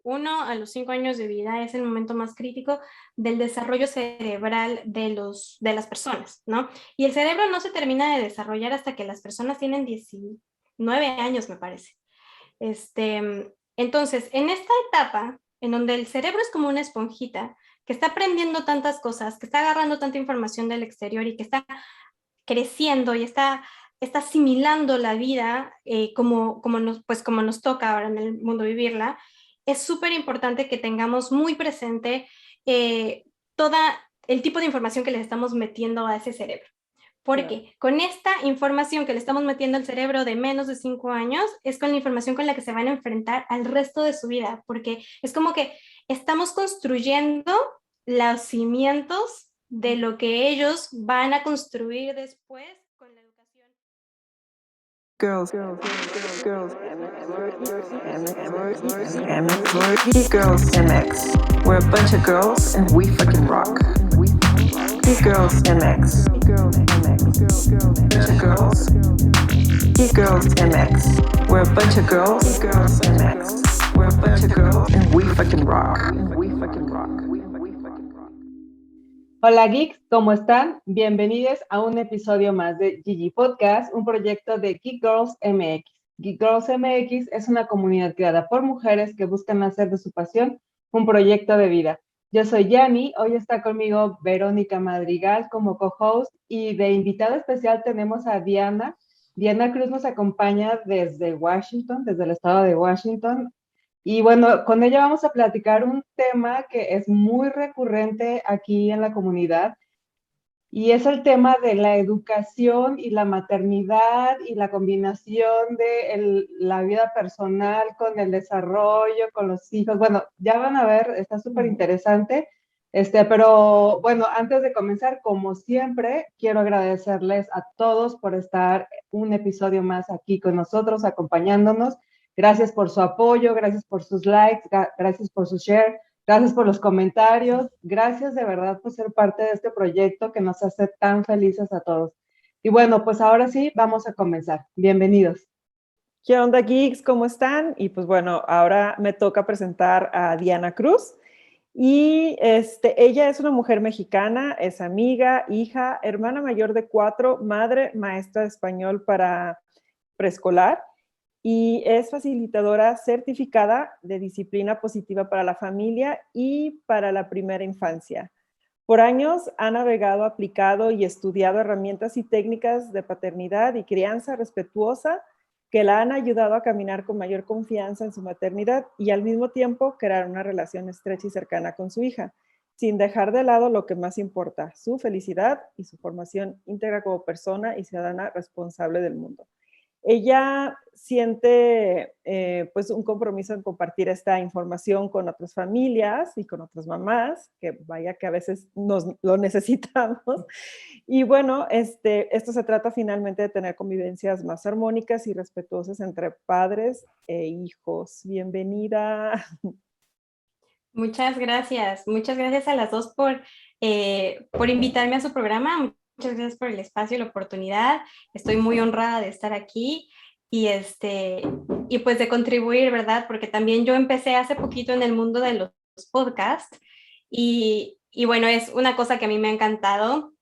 1 a los 5 años de vida es el momento más crítico del desarrollo cerebral de las personas, ¿no? Y el cerebro no se termina de desarrollar hasta que las personas tienen 19 años, me parece. Entonces, en esta etapa, en donde el cerebro es como una esponjita, que está aprendiendo tantas cosas, que está agarrando tanta información del exterior y que está creciendo y está asimilando la vida como nos toca ahora en el mundo vivirla, es súper importante que tengamos muy presente toda el tipo de información que le estamos metiendo a ese cerebro. Claro. Porque con esta información que le estamos metiendo al cerebro de menos de 5 años, es con la información con la que se van a enfrentar al resto de su vida, porque es como que estamos construyendo los cimientos de lo que ellos van a construir después con la educación. Girls, Girls MX. We're a bunch of girls and we fucking rock. Girls MX. Bunch of girls. Girls MX. We're a bunch of girls. Girls MX. We're a bunch of girls and we fucking rock. Hola geeks, ¿cómo están? Bienvenidos a un episodio más de Gigi Podcast, un proyecto de Geek Girls MX. Geek Girls MX es una comunidad creada por mujeres que buscan hacer de su pasión un proyecto de vida. Yo soy Yani, hoy está conmigo Verónica Madrigal como co-host y de invitada especial tenemos a Diana. Diana Cruz nos acompaña desde Washington, desde el estado de Washington. Y bueno, con ella vamos a platicar un tema que es muy recurrente aquí en la comunidad y es el tema de la educación y la maternidad y la combinación de la vida personal con el desarrollo, con los hijos. Bueno, ya van a ver, está súper interesante. Pero bueno, antes de comenzar, como siempre, quiero agradecerles a todos por estar un episodio más aquí con nosotros, acompañándonos. Gracias por su apoyo, gracias por sus likes, gracias por su share. Gracias por los comentarios. Gracias de verdad por ser parte de este proyecto que nos hace tan felices a todos. Y bueno, pues ahora sí, vamos a comenzar. Bienvenidos. ¿Qué onda, geeks? ¿Cómo están? Y pues bueno, ahora me toca presentar a Diana Cruz. Y ella es una mujer mexicana, es amiga, hija, hermana mayor de 4, madre, maestra de español para preescolar y es facilitadora certificada de disciplina positiva para la familia y para la primera infancia. Por años ha navegado, aplicado y estudiado herramientas y técnicas de paternidad y crianza respetuosa que la han ayudado a caminar con mayor confianza en su maternidad y al mismo tiempo crear una relación estrecha y cercana con su hija, sin dejar de lado lo que más importa, su felicidad y su formación íntegra como persona y ciudadana responsable del mundo. Ella siente pues un compromiso en compartir esta información con otras familias y con otras mamás, que vaya que a veces lo necesitamos. Y bueno, esto se trata finalmente de tener convivencias más armónicas y respetuosas entre padres e hijos. Bienvenida. Muchas gracias a las dos por invitarme a su programa. Muchas gracias por el espacio y la oportunidad. Estoy muy honrada de estar aquí y pues de contribuir, ¿verdad? Porque también yo empecé hace poquito en el mundo de los podcasts y bueno, es una cosa que a mí me ha encantado.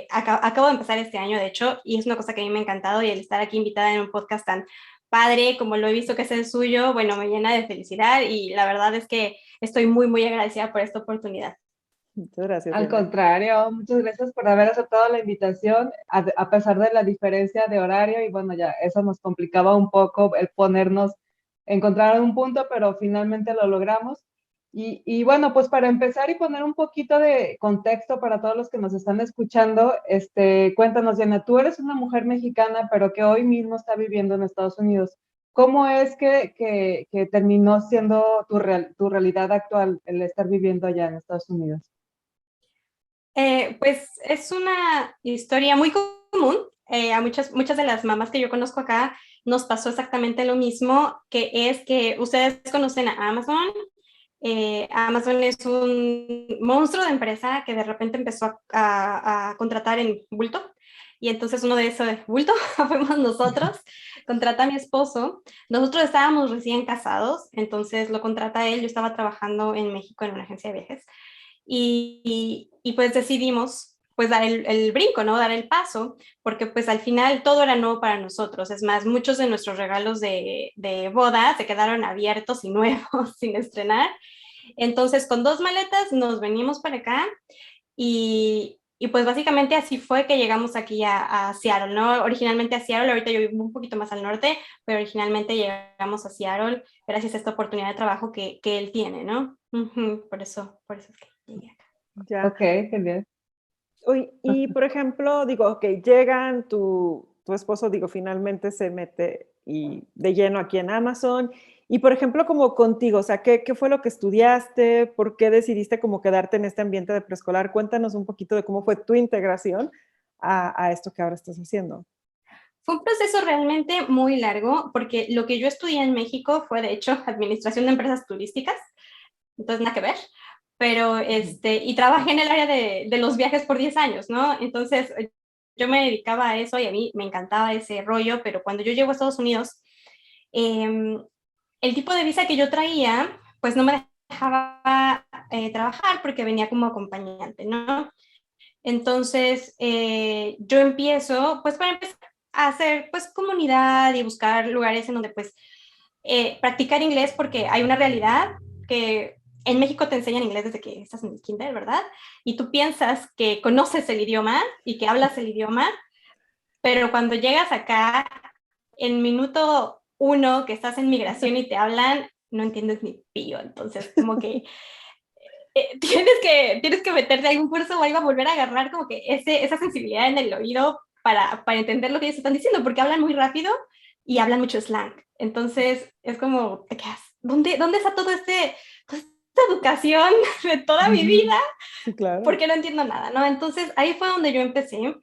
Acabo de empezar este año, de hecho, y es una cosa que a mí me ha encantado y el estar aquí invitada en un podcast tan padre como lo he visto que es el suyo, bueno, me llena de felicidad y la verdad es que estoy muy, muy agradecida por esta oportunidad. Muchas gracias, Al Diana. contrario, muchas gracias por haber aceptado la invitación, a pesar de la diferencia de horario. Y bueno, ya eso nos complicaba un poco el ponernos, encontrar un punto, pero finalmente lo logramos. Y bueno, pues para empezar y poner un poquito de contexto para todos los que nos están escuchando, cuéntanos, Diana, tú eres una mujer mexicana, pero que hoy mismo está viviendo en Estados Unidos. ¿Cómo es que terminó siendo tu realidad actual el estar viviendo allá en Estados Unidos? Pues es una historia muy común. A muchas de las mamás que yo conozco acá nos pasó exactamente lo mismo, que es que ustedes conocen a Amazon. Amazon es un monstruo de empresa que de repente empezó a contratar en bulto y entonces uno de esos bulto fuimos nosotros, contrata a mi esposo, nosotros estábamos recién casados, entonces lo contrata él, yo estaba trabajando en México en una agencia de viajes, y pues decidimos pues dar el brinco, ¿no? Dar el paso, porque pues al final todo era nuevo para nosotros. Es más, muchos de nuestros regalos de boda se quedaron abiertos y nuevos, sin estrenar. Entonces, con 2 maletas nos venimos para acá y pues básicamente así fue que llegamos aquí a Seattle, ¿no? Originalmente a Seattle, ahorita yo vivo un poquito más al norte, pero originalmente llegamos a Seattle gracias a esta oportunidad de trabajo que él tiene, ¿no? Por eso es que llegué acá. Ya. Ok, genial. Uy, y por ejemplo, digo, ok, llegan, tu esposo, digo, finalmente se mete y de lleno aquí en Amazon. Y por ejemplo, como contigo, o sea, ¿qué fue lo que estudiaste? ¿Por qué decidiste como quedarte en este ambiente de preescolar? Cuéntanos un poquito de cómo fue tu integración a esto que ahora estás haciendo. Fue un proceso realmente muy largo porque lo que yo estudié en México fue de hecho administración de empresas turísticas, entonces nada que ver, pero y trabajé en el área de los viajes por 10 años, ¿no? Entonces yo me dedicaba a eso y a mí me encantaba ese rollo, pero cuando yo llego a Estados Unidos, eh, el tipo de visa que yo traía, pues no me dejaba trabajar porque venía como acompañante, ¿no? Entonces, yo empiezo, pues para empezar a hacer pues comunidad y buscar lugares en donde pues practicar inglés porque hay una realidad que en México te enseñan inglés desde que estás en el kinder, ¿verdad? Y tú piensas que conoces el idioma y que hablas el idioma, pero cuando llegas acá, en minuto 1 que estás en migración y te hablan, no entiendes ni pío. Entonces, como que tienes que meterte a algún curso o algo a volver a agarrar como que esa sensibilidad en el oído para entender lo que ellos están diciendo, porque hablan muy rápido y hablan mucho slang. Entonces, es como, te quedas, ¿dónde está toda esta educación de toda mi vida? Sí, claro. Porque no entiendo nada, ¿no? Entonces, ahí fue donde yo empecé.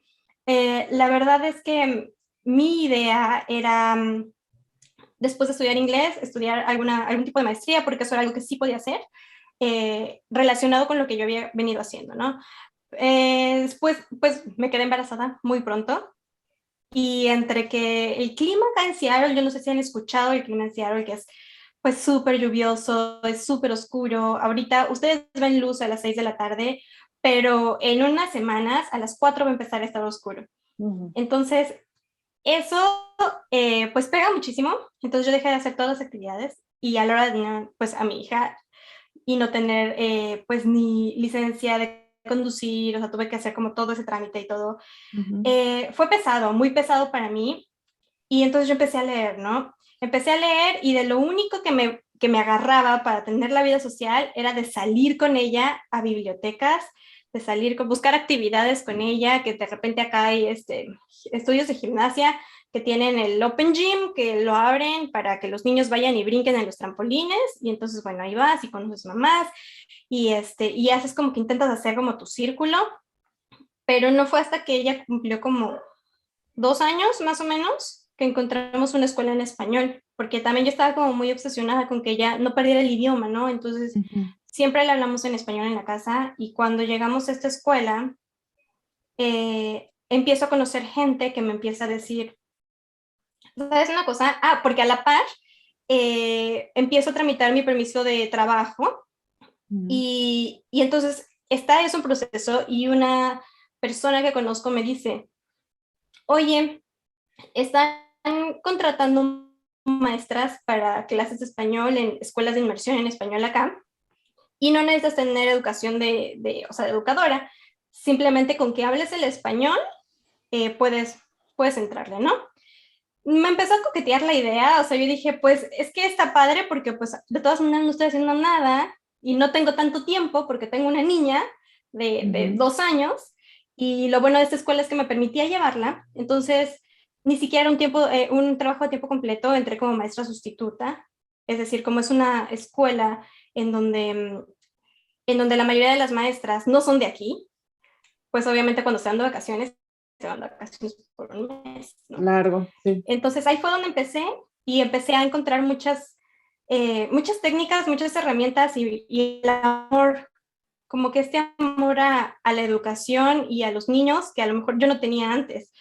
La verdad es que mi idea era, después de estudiar inglés, estudiar algún tipo de maestría, porque eso era algo que sí podía hacer, relacionado con lo que yo había venido haciendo, ¿no? Después, pues me quedé embarazada muy pronto y entre que el clima acá en Seattle, yo no sé si han escuchado el clima en Seattle, que es pues súper lluvioso, es súper oscuro. Ahorita ustedes ven luz a las 6 de la tarde, pero en unas semanas a las 4 va a empezar a estar oscuro. Ujú. Entonces, eso pues pega muchísimo. Entonces yo dejé de hacer todas las actividades y a la hora de tener pues a mi hija y no tener pues ni licencia de conducir, o sea, tuve que hacer como todo ese trámite y todo. Fue pesado, muy pesado para mí y entonces yo empecé a leer, ¿no? Empecé a leer y de lo único que me agarraba para tener la vida social era de salir con ella a bibliotecas, de salir con buscar actividades con ella, que de repente acá hay estudios de gimnasia que tienen el Open Gym, que lo abren para que los niños vayan y brinquen en los trampolines, y entonces, bueno, ahí vas y conoces mamás, y haces como que intentas hacer como tu círculo, pero no fue hasta que ella cumplió como 2 años más o menos que encontramos una escuela en español, porque también yo estaba como muy obsesionada con que ella no perdiera el idioma, ¿no? Entonces, siempre le hablamos en español en la casa y cuando llegamos a esta escuela, empiezo a conocer gente que me empieza a decir, ¿sabes una cosa? Ah, porque a la par empiezo a tramitar mi permiso de trabajo y entonces está eso en proceso y una persona que conozco me dice, oye, están contratando maestras para clases de español en escuelas de inmersión en español acá y no necesitas tener educación o sea, de educadora, simplemente con que hables el español puedes entrarle, ¿no? Me empezó a coquetear la idea, o sea, yo dije, pues es que está padre porque pues de todas maneras no estoy haciendo nada y no tengo tanto tiempo porque tengo una niña de 2 años y lo bueno de esta escuela es que me permitía llevarla, entonces ni siquiera un trabajo a tiempo completo, entré como maestra sustituta, es decir, como es una escuela en donde la mayoría de las maestras no son de aquí, pues obviamente cuando se van de vacaciones, se van de vacaciones por un mes, ¿no? Largo, sí. Entonces ahí fue donde empecé y empecé a encontrar muchas técnicas, muchas herramientas y el amor como que este amor a la educación y a los niños que a lo mejor yo no tenía antes.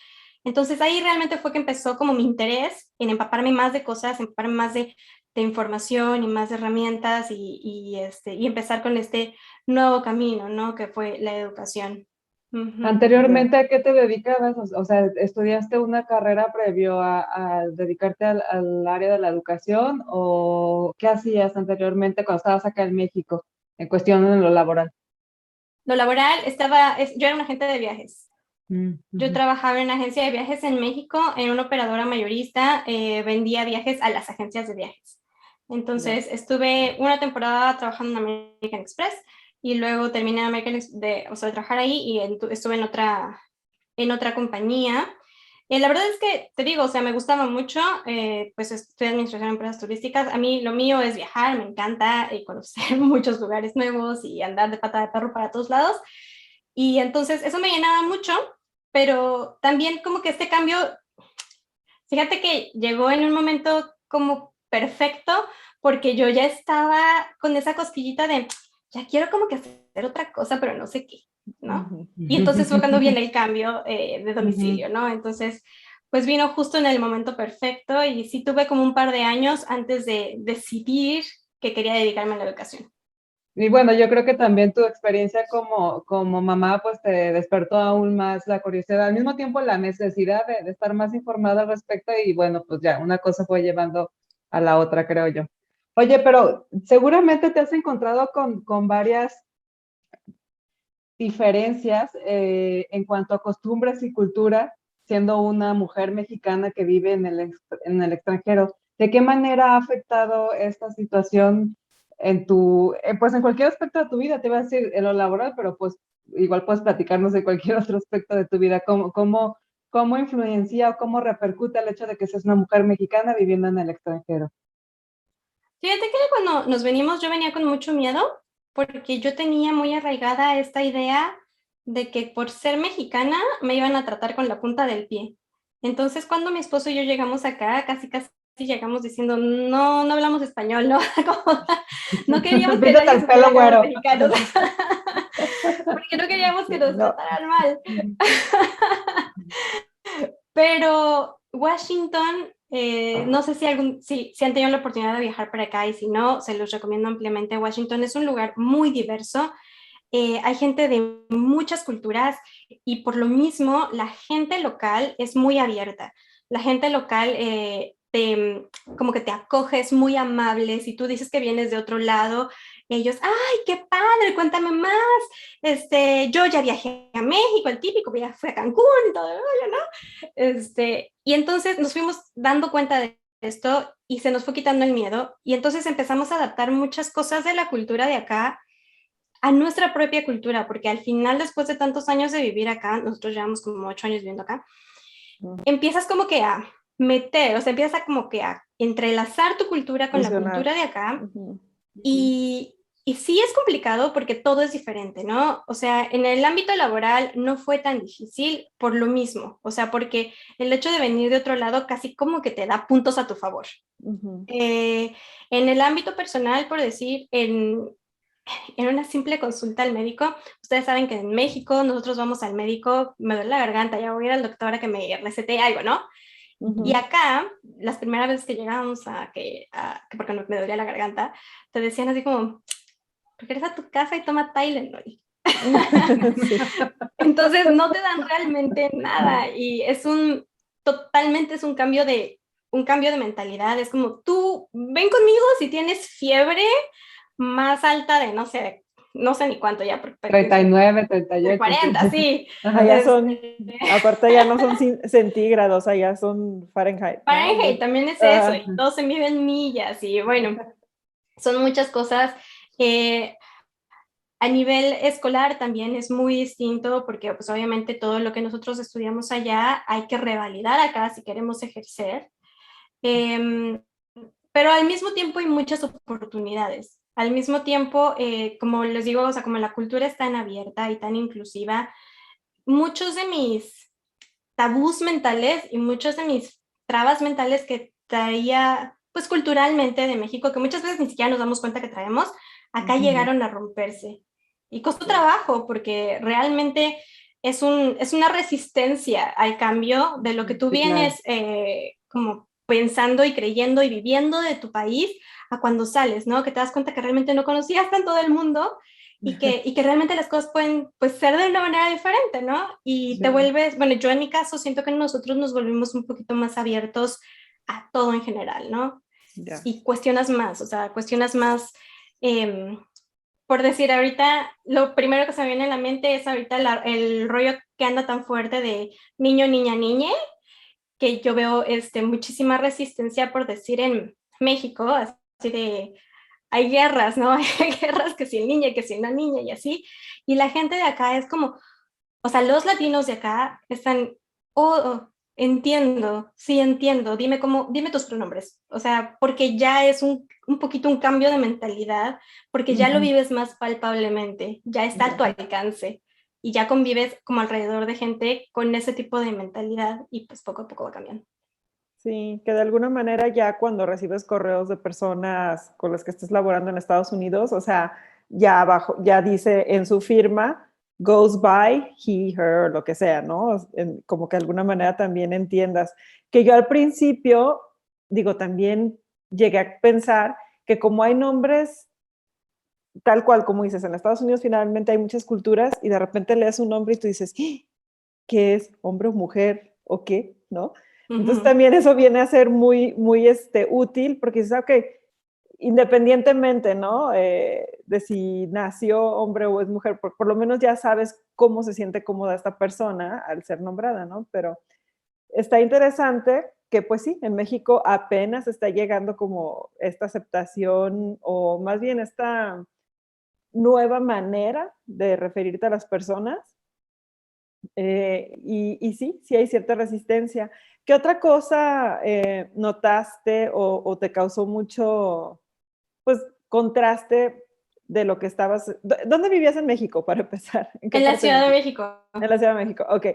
Entonces ahí realmente fue que empezó como mi interés en empaparme más de cosas, empaparme más de información y más de herramientas y empezar con este nuevo camino, ¿no? Que fue la educación. Ujú. Anteriormente, ¿a qué te dedicabas? O sea, ¿estudiaste una carrera previo a dedicarte al área de la educación o qué hacías anteriormente cuando estabas acá en México en cuestión de lo laboral? Lo laboral, yo era una agente de viajes. Mm, Yo ujú. trabajaba en una agencia de viajes en México, en una operadora mayorista, vendía viajes a las agencias de viajes. Ya. Entonces, estuve una temporada trabajando en American Express y luego terminé o sea, de trabajar ahí y estuve en otra compañía. La verdad es que, te digo, o sea, me gustaba mucho, pues estudié administración de empresas turísticas. A mí lo mío es viajar, me encanta conocer muchos lugares nuevos y andar de pata de perro para todos lados. Y entonces eso me llenaba mucho, pero también como que este cambio, fíjate que llegó en un momento como perfecto, porque yo ya estaba con esa cosquillita de, ya quiero como que hacer otra cosa, pero no sé qué, ¿no? Ujú. Y entonces fue cuando viene el cambio de Ujú. domicilio, ¿no? Entonces, pues vino justo en el momento perfecto y sí tuve como un par de años antes de decidir que quería dedicarme a la educación. Y bueno, yo creo que también tu experiencia como mamá pues te despertó aún más la curiosidad, al mismo tiempo la necesidad de estar más informada al respecto y bueno, pues ya una cosa fue llevando a la otra, creo yo. Oye, pero seguramente te has encontrado con varias diferencias en cuanto a costumbres y cultura, siendo una mujer mexicana que vive en el extranjero. ¿De qué manera ha afectado esta situación en pues en cualquier aspecto de tu vida? Te iba a decir en lo laboral, pero pues igual puedes platicarnos de cualquier otro aspecto de tu vida. ¿Cómo influencia o cómo repercute el hecho de que seas una mujer mexicana viviendo en el extranjero? Fíjate que cuando nos venimos yo venía con mucho miedo porque yo tenía muy arraigada esta idea de que por ser mexicana me iban a tratar con la punta del pie. Entonces cuando mi esposo y yo llegamos acá, casi casi llegamos diciendo, no, no hablamos español, ¿no? Como, no queríamos que Píntate nadie el pelo supiera que éramos güero. mexicanos, porque no queríamos que nos No. trataran mal. Pero Washington, no sé si han tenido la oportunidad de viajar para acá y si no, se los recomiendo ampliamente. Washington es un lugar muy diverso. Hay gente de muchas culturas y por lo mismo la gente local es muy abierta. La gente local como que te acoge, es muy amable. Si tú dices que vienes de otro lado, ellos, ¡ay, qué padre! Cuéntame más. Yo ya viajé a México, el típico, ya fui a Cancún y todo el rollo, ¿no? Y entonces nos fuimos dando cuenta de esto y se nos fue quitando el miedo y entonces empezamos a adaptar muchas cosas de la cultura de acá a nuestra propia cultura, porque al final, después de tantos años de vivir acá, nosotros llevamos como 8 años viviendo acá, empiezas como que a meter, o sea, empiezas a como que a entrelazar tu cultura con la Fusionar. cultura de acá Ujú. y sí es complicado porque todo es diferente, ¿no? O sea, en el ámbito laboral no fue tan difícil por lo mismo, o sea, porque el hecho de venir de otro lado casi como que te da puntos a tu favor. Ujú. Eh, en el ámbito personal, por decir, en una simple consulta al médico, ustedes saben que en México nosotros vamos al médico, me duele la garganta, ya voy a ir al doctor a que me recete algo, ¿no? Y Ujú. acá, las primeras veces que llegábamos que porque me dolía la garganta, te decían así como, regresa a tu casa y toma Tylenol. Sí. Entonces no te dan realmente nada y totalmente es un cambio de mentalidad. Es como, tú ven conmigo si tienes fiebre más alta de, no sé ni cuánto ya, Treinta y nueve, treinta y de ocho, sí. 40, sí. Ajá. Allá son, Este, aparte ya no son centígrados, allá son Fahrenheit, ¿no? Fahrenheit también es eso, Ajá. y todo se mide en millas, y bueno, son muchas cosas. Eh, a nivel escolar también es muy distinto porque pues obviamente todo lo que nosotros estudiamos allá hay que revalidar acá si queremos ejercer. Eh, pero al mismo tiempo hay muchas oportunidades. Al mismo tiempo, como les digo, o sea, como la cultura es tan abierta y tan inclusiva, muchos de mis tabús mentales y muchos de mis trabas mentales que traía, pues culturalmente de México, que muchas veces ni siquiera nos damos cuenta que traemos, acá Ujú. llegaron a romperse. y costó trabajo porque realmente es una resistencia al cambio de lo que tú Sí, claro. vienes como pensando y creyendo y viviendo de tu país a cuando sales, ¿no? Que te das cuenta que realmente no conocías tanto del mundo y que realmente las cosas pueden pues, ser de una manera diferente, ¿no? Y te Sí. vuelves, bueno, yo en mi caso siento que nosotros nos volvimos un poquito más abiertos a todo en general, ¿no? Ya. Y cuestionas más, o sea, cuestionas más, eh, por decir, ahorita lo primero que se me viene a la mente es ahorita el rollo que anda tan fuerte de niño, niña, niñe, que yo veo muchísima resistencia, por decir, en México, así de, hay guerras, ¿no? Hay guerras que si el niño, que si una niña y así, y la gente de acá es como, o sea, los latinos de acá están, oh, entiendo, sí entiendo, dime tus pronombres, o sea, porque ya es un poquito un cambio de mentalidad, porque ya lo Ujú. vives más palpablemente, ya está a tu alcance y ya convives como alrededor de gente con ese tipo de mentalidad y pues poco a poco va cambiando. Sí, que de alguna manera ya cuando recibes correos de personas con las que estés laborando en Estados Unidos, o sea, ya abajo, ya dice en su firma, goes by he, her, lo que sea, ¿no? Como que de alguna manera también entiendas. Que yo al principio, digo, también llegué a pensar que como hay nombres tal cual como dices, en Estados Unidos finalmente hay muchas culturas y de repente lees un nombre y tú dices, "¡Ah! ¿Qué es? ¿Hombre o mujer? ¿O qué?", ¿no? Entonces Ujú. también eso viene a ser muy, muy útil porque dices, ok, independientemente, ¿no? De si nació hombre o es mujer, por lo menos ya sabes cómo se siente cómoda esta persona al ser nombrada, ¿no? Pero está interesante que pues sí, en México apenas está llegando como esta aceptación o más bien esta nueva manera de referirte a las personas. Y sí, sí hay cierta resistencia. ¿Qué otra cosa notaste o te causó mucho, pues, contraste de lo que estabas? ¿Dónde vivías en México, para empezar? ¿En qué En la parte de Ciudad de México? México. En la Ciudad de México, ok.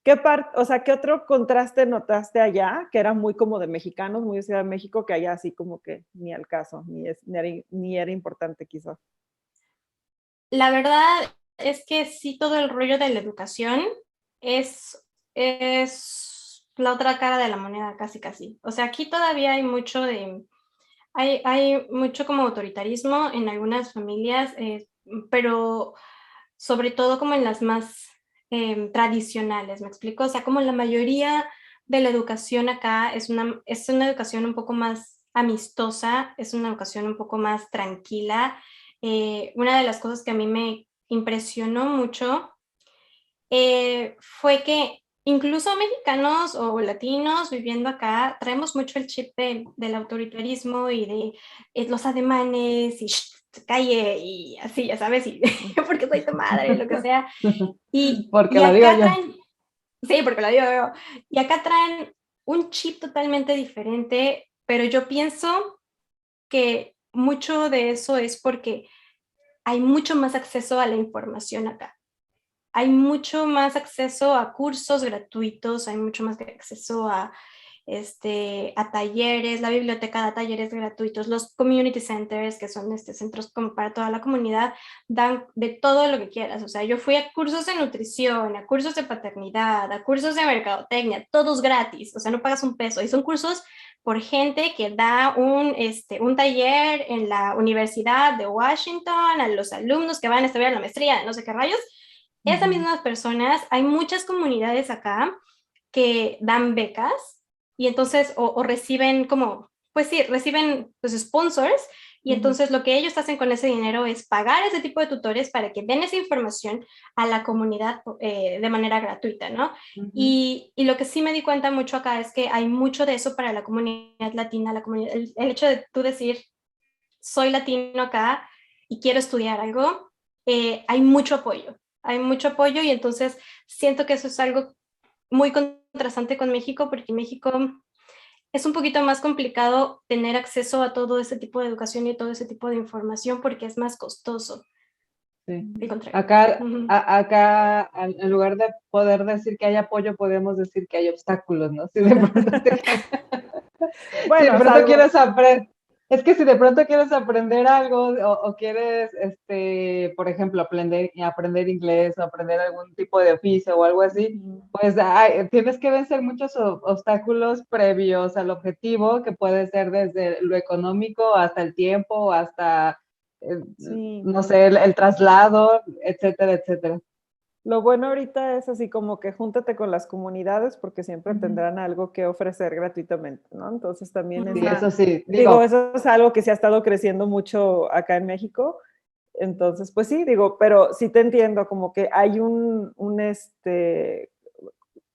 ¿Qué parte, o sea, qué otro contraste notaste allá, que era muy como de mexicanos, muy de Ciudad de México, que allá así como que ni al caso, ni era importante quizás? La verdad es que sí, todo el rollo de la educación es la otra cara de la moneda, casi, casi. O sea, aquí todavía hay mucho como autoritarismo en algunas familias, pero sobre todo como en las más tradicionales, ¿me explico? O sea, como la mayoría de la educación acá es una educación un poco más amistosa, es una educación un poco más tranquila. Una de las cosas que a mí me impresionó mucho fue que incluso mexicanos o latinos viviendo acá traemos mucho el chip del autoritarismo y de los ademanes y calle y así, ya sabes, y porque soy tu madre, lo que sea. Porque Y lo digo acá yo. traen, sí, porque lo digo yo, y acá traen un chip totalmente diferente, pero yo pienso que mucho de eso es porque hay mucho más acceso a la información acá. Hay mucho más acceso a cursos gratuitos, hay mucho más acceso a talleres, la biblioteca da talleres gratuitos, los community centers, que son centros como para toda la comunidad, dan de todo lo que quieras. O sea, yo fui a cursos de nutrición, a cursos de paternidad, a cursos de mercadotecnia, todos gratis, o sea, no pagas un peso. Y son cursos por gente que da un taller en la Universidad de Washington, a los alumnos que van a estudiar la maestría, no sé qué rayos. Esas Ujú. mismas personas, hay muchas comunidades acá que dan becas y entonces o reciben como, pues sí, reciben pues sponsors y Ujú. entonces lo que ellos hacen con ese dinero es pagar ese tipo de tutores para que den esa información a la comunidad de manera gratuita, ¿no? Ujú. Y lo que sí me di cuenta mucho acá es que hay mucho de eso para la comunidad latina, el hecho de tú decir, soy latino acá y quiero estudiar algo, hay mucho apoyo y entonces siento que eso es algo muy contrastante con México, porque en México es un poquito más complicado tener acceso a todo ese tipo de educación y a todo ese tipo de información porque es más costoso, Sí. al contrario. Acá, Ujú. acá, en lugar de poder decir que hay apoyo, podemos decir que hay obstáculos, ¿no? Si de pronto, si de Bueno, pronto salvo, quieres aprender, Es que si de pronto quieres aprender algo o quieres, por ejemplo, aprender inglés o aprender algún tipo de oficio o algo así, Ujú. pues tienes que vencer muchos obstáculos previos al objetivo, que puede ser desde lo económico hasta el tiempo, hasta, eh, Sí. no sé, el traslado, etcétera, etcétera. Lo bueno ahorita es así como que júntate con las comunidades porque siempre Ujú. tendrán algo que ofrecer gratuitamente, ¿no? Entonces también Sí, Ujú. eso sí, digo, digo, eso es algo que se ha estado creciendo mucho acá en México. Entonces, pues sí, digo, pero sí te entiendo, como que hay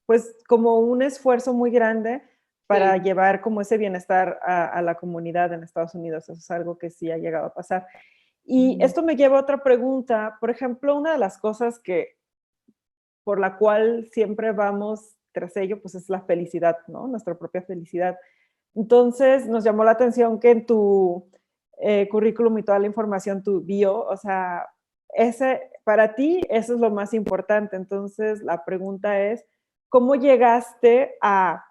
pues como un esfuerzo muy grande para sí. llevar como ese bienestar a la comunidad en Estados Unidos. Eso es algo que sí ha llegado a pasar. Y Ujú. esto me lleva a otra pregunta. Por ejemplo, una de las cosas que por la cual siempre vamos tras ello, pues es la felicidad, ¿no? Nuestra propia felicidad. Entonces, nos llamó la atención que en tu currículum y toda la información, tu bio, o sea, para ti eso es lo más importante. Entonces, la pregunta es, ¿cómo llegaste a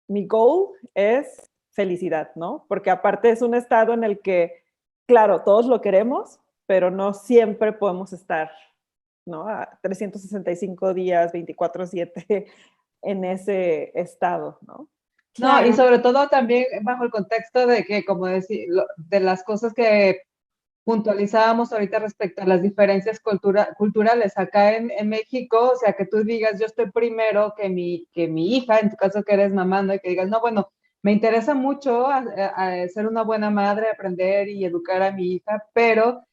mi goal es felicidad, ¿no? Porque aparte es un estado en el que, claro, todos lo queremos, pero no siempre podemos estar, ¿no? A 365 días, 24/7 en ese estado, ¿no? No, y Claro. sobre todo también bajo el contexto de que, como decir, de las cosas que puntualizábamos ahorita respecto a las diferencias culturales acá en México, o sea, que tú digas, yo estoy primero que mi hija, en tu caso que eres mamá, ¿no? Y que digas, no, bueno, me interesa mucho ser una buena madre, aprender y educar a mi hija, pero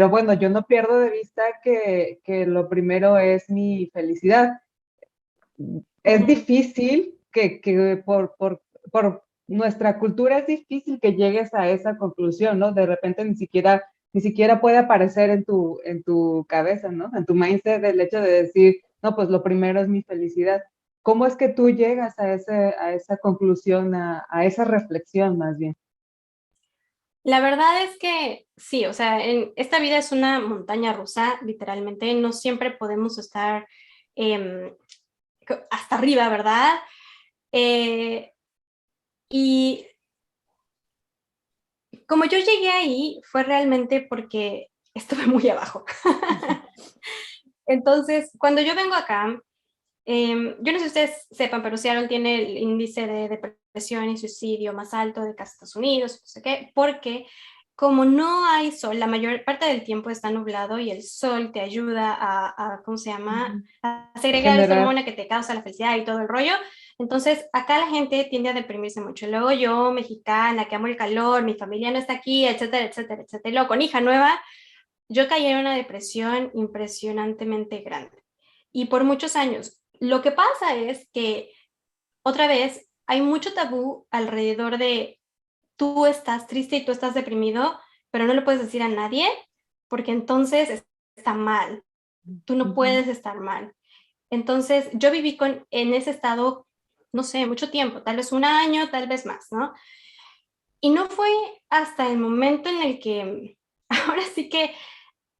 bueno, yo no pierdo de vista que lo primero es mi felicidad. Es Ujú. difícil que por nuestra cultura es difícil que llegues a esa conclusión, ¿no? De repente ni siquiera puede aparecer en tu cabeza, ¿no? En tu mindset el hecho de decir, no, pues lo primero es mi felicidad. ¿Cómo es que tú llegas a esa conclusión, a esa reflexión más bien? La verdad es que sí, o sea, en esta vida es una montaña rusa, literalmente, no siempre podemos estar em, hasta arriba, ¿verdad? Eh, y como yo llegué ahí, fue realmente porque estuve muy abajo. Entonces, cuando yo vengo acá, yo no sé si ustedes sepan, pero Seattle tiene el índice de depresión y suicidio más alto de casi Estados Unidos, no sé qué, porque como no hay sol, la mayor parte del tiempo está nublado y el sol te ayuda ¿cómo se llama? Ujú. A segregar esta Generar. hormona que te causa la felicidad y todo el rollo. Entonces, acá la gente tiende a deprimirse mucho. Luego yo, mexicana, que amo el calor, mi familia no está aquí, etcétera, etcétera, etcétera. Y luego con hija nueva, yo caí en una depresión impresionantemente grande. Y por muchos años. Lo que pasa es que, otra vez, hay mucho tabú alrededor de tú estás triste y tú estás deprimido, pero no lo puedes decir a nadie, porque entonces está mal. Tú no Ujú. puedes estar mal. Entonces, yo viví en ese estado, no sé, mucho tiempo, tal vez un año, tal vez más, ¿no? Y no fue hasta el momento en el que, ahora sí que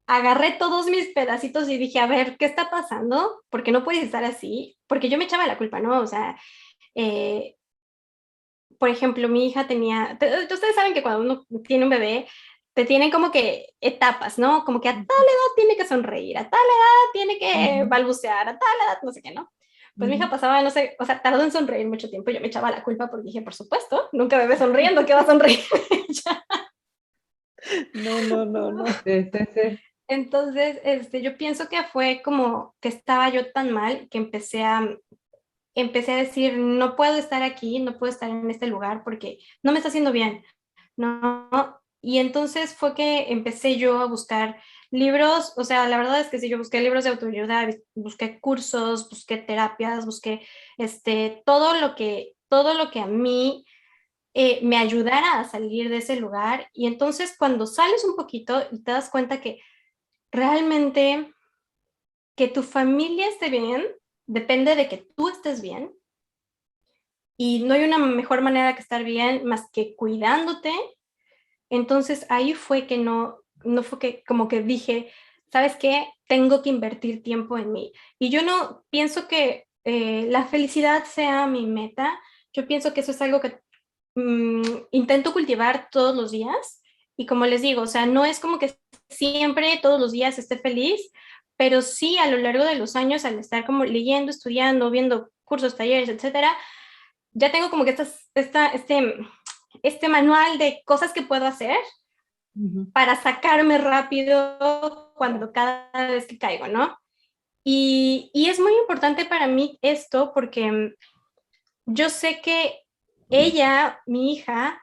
agarré todos mis pedacitos y dije, a ver, ¿qué está pasando? Porque no puedes estar así, porque yo me echaba la culpa, ¿no? O sea, eh, por ejemplo, mi hija ustedes saben que cuando uno tiene un bebé, te tienen como que etapas, ¿no? Como que a tal edad tiene que sonreír, a tal edad tiene que Ujú. balbucear, a tal edad no sé qué, ¿no? Pues mi hija Ujú. pasaba, no sé, o sea, tardó en sonreír mucho tiempo, yo me echaba la culpa porque dije, por supuesto, nunca bebé sonriendo, ¿qué va a sonreír ella? No, no, no, no. Sí, sí, sí. Entonces, yo pienso que fue como que estaba yo tan mal que empecé a decir, no puedo estar aquí, no puedo estar en este lugar porque no me está haciendo bien, ¿no? Y entonces fue que empecé yo a buscar libros, o sea, la verdad es que sí, yo busqué libros de autoayuda, busqué cursos, busqué terapias, busqué todo lo que a mí me ayudara a salir de ese lugar. Y entonces cuando sales un poquito y te das cuenta que realmente que tu familia esté bien depende de que tú estés bien y no hay una mejor manera que estar bien más que cuidándote. Entonces ahí fue que no fue que como que dije, ¿sabes qué? Tengo que invertir tiempo en mí. Y yo no pienso que la felicidad sea mi meta. Yo pienso que eso es algo que intento cultivar todos los días. Y como les digo, o sea, no es como que siempre, todos los días esté feliz, pero sí a lo largo de los años, al estar como leyendo, estudiando, viendo cursos, talleres, etcétera, ya tengo como que este manual de cosas que puedo hacer para sacarme rápido cuando cada vez que caigo, ¿no? Y es muy importante para mí esto porque yo sé que ella, mi hija,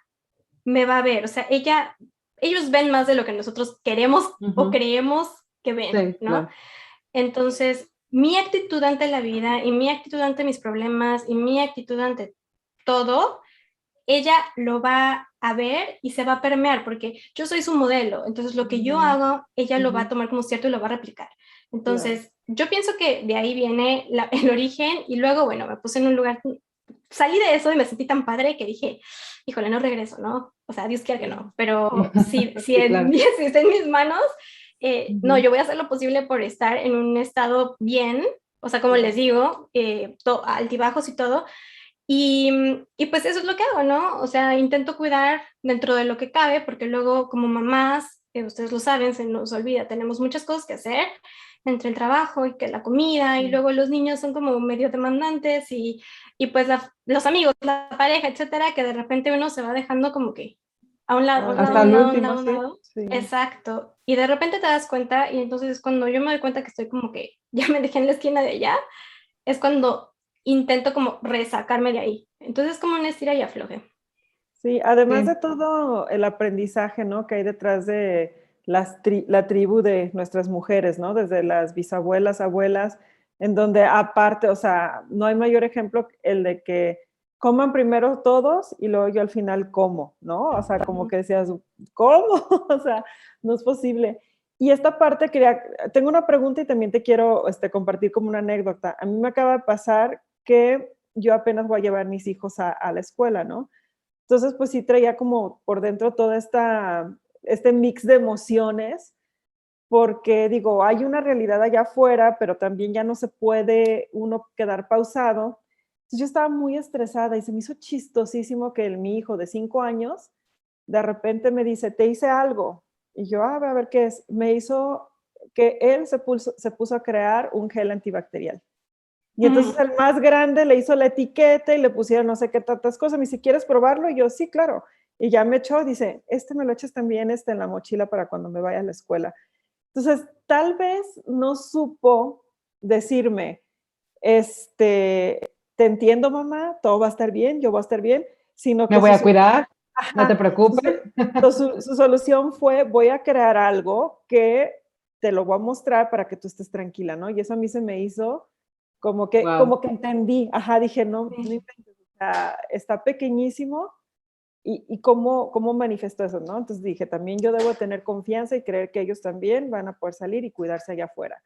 me va a ver, o sea, ellos ven más de lo que nosotros queremos o creemos que ven, Sí, ¿no? claro. Entonces, mi actitud ante la vida y mi actitud ante mis problemas y mi actitud ante todo, ella lo va a ver y se va a permear porque yo soy su modelo, entonces lo que yo hago, ella lo va a tomar como cierto y lo va a replicar. Entonces, yo pienso que de ahí viene el origen y luego, bueno, me puse en un lugar, salí de eso y me sentí tan padre que dije, híjole, no regreso, ¿no? O sea, Dios quiera que no, pero si, Sí, claro. si está en mis manos, no, yo voy a hacer lo posible por estar en un estado bien, o sea, como les digo, altibajos y todo, y pues eso es lo que hago, ¿no? O sea, intento cuidar dentro de lo que cabe, porque luego como mamás, ustedes lo saben, se nos olvida, tenemos muchas cosas que hacer entre el trabajo y que la comida, y luego los niños son como medio demandantes y pues los amigos, la pareja, etcétera, que de repente uno se va dejando como que a un lado, a un lado, Hasta a un el lado, a un último, lado, a un sí. lado. Sí. Exacto. Y de repente te das cuenta, y entonces es cuando yo me doy cuenta que estoy como que ya me dejé en la esquina de allá, es cuando intento como resacarme de ahí. Entonces es como una estira y afloje. Sí, además Sí. de todo el aprendizaje, ¿no? Que hay detrás de la tribu de nuestras mujeres, ¿no? Desde las bisabuelas, abuelas, en donde aparte, o sea, no hay mayor ejemplo el de que coman primero todos y luego yo al final como, ¿no? O sea, como que decías, ¿cómo? O sea, no es posible. Y esta parte tengo una pregunta y también te quiero compartir como una anécdota. A mí me acaba de pasar que yo apenas voy a llevar mis hijos a la escuela, ¿no? Entonces, pues sí traía como por dentro toda este mix de emociones, porque digo, hay una realidad allá afuera, pero también ya no se puede uno quedar pausado. Entonces yo estaba muy estresada y se me hizo chistosísimo que mi hijo de 5 años de repente me dice, te hice algo. Y yo, a ver qué es. Me hizo que él se puso a crear un gel antibacterial. Y entonces el más grande le hizo la etiqueta y le pusieron no sé qué tantas cosas. Me dice, ¿quieres probarlo? Y yo, sí, claro. Y ya me echó, dice, me lo echas también en la mochila para cuando me vaya a la escuela. Entonces, tal vez no supo decirme, te entiendo, mamá, todo va a estar bien, yo voy a estar bien, sino Me que voy a cuidar, no te ajá, preocupes. su solución fue, voy a crear algo que te lo voy a mostrar para que tú estés tranquila, ¿no? Y eso a mí se me hizo Wow. como que entendí, ajá, dije, no, no inventes, o sea, está pequeñísimo y cómo manifestó eso, ¿no? Entonces dije, también yo debo tener confianza y creer que ellos también van a poder salir y cuidarse allá afuera.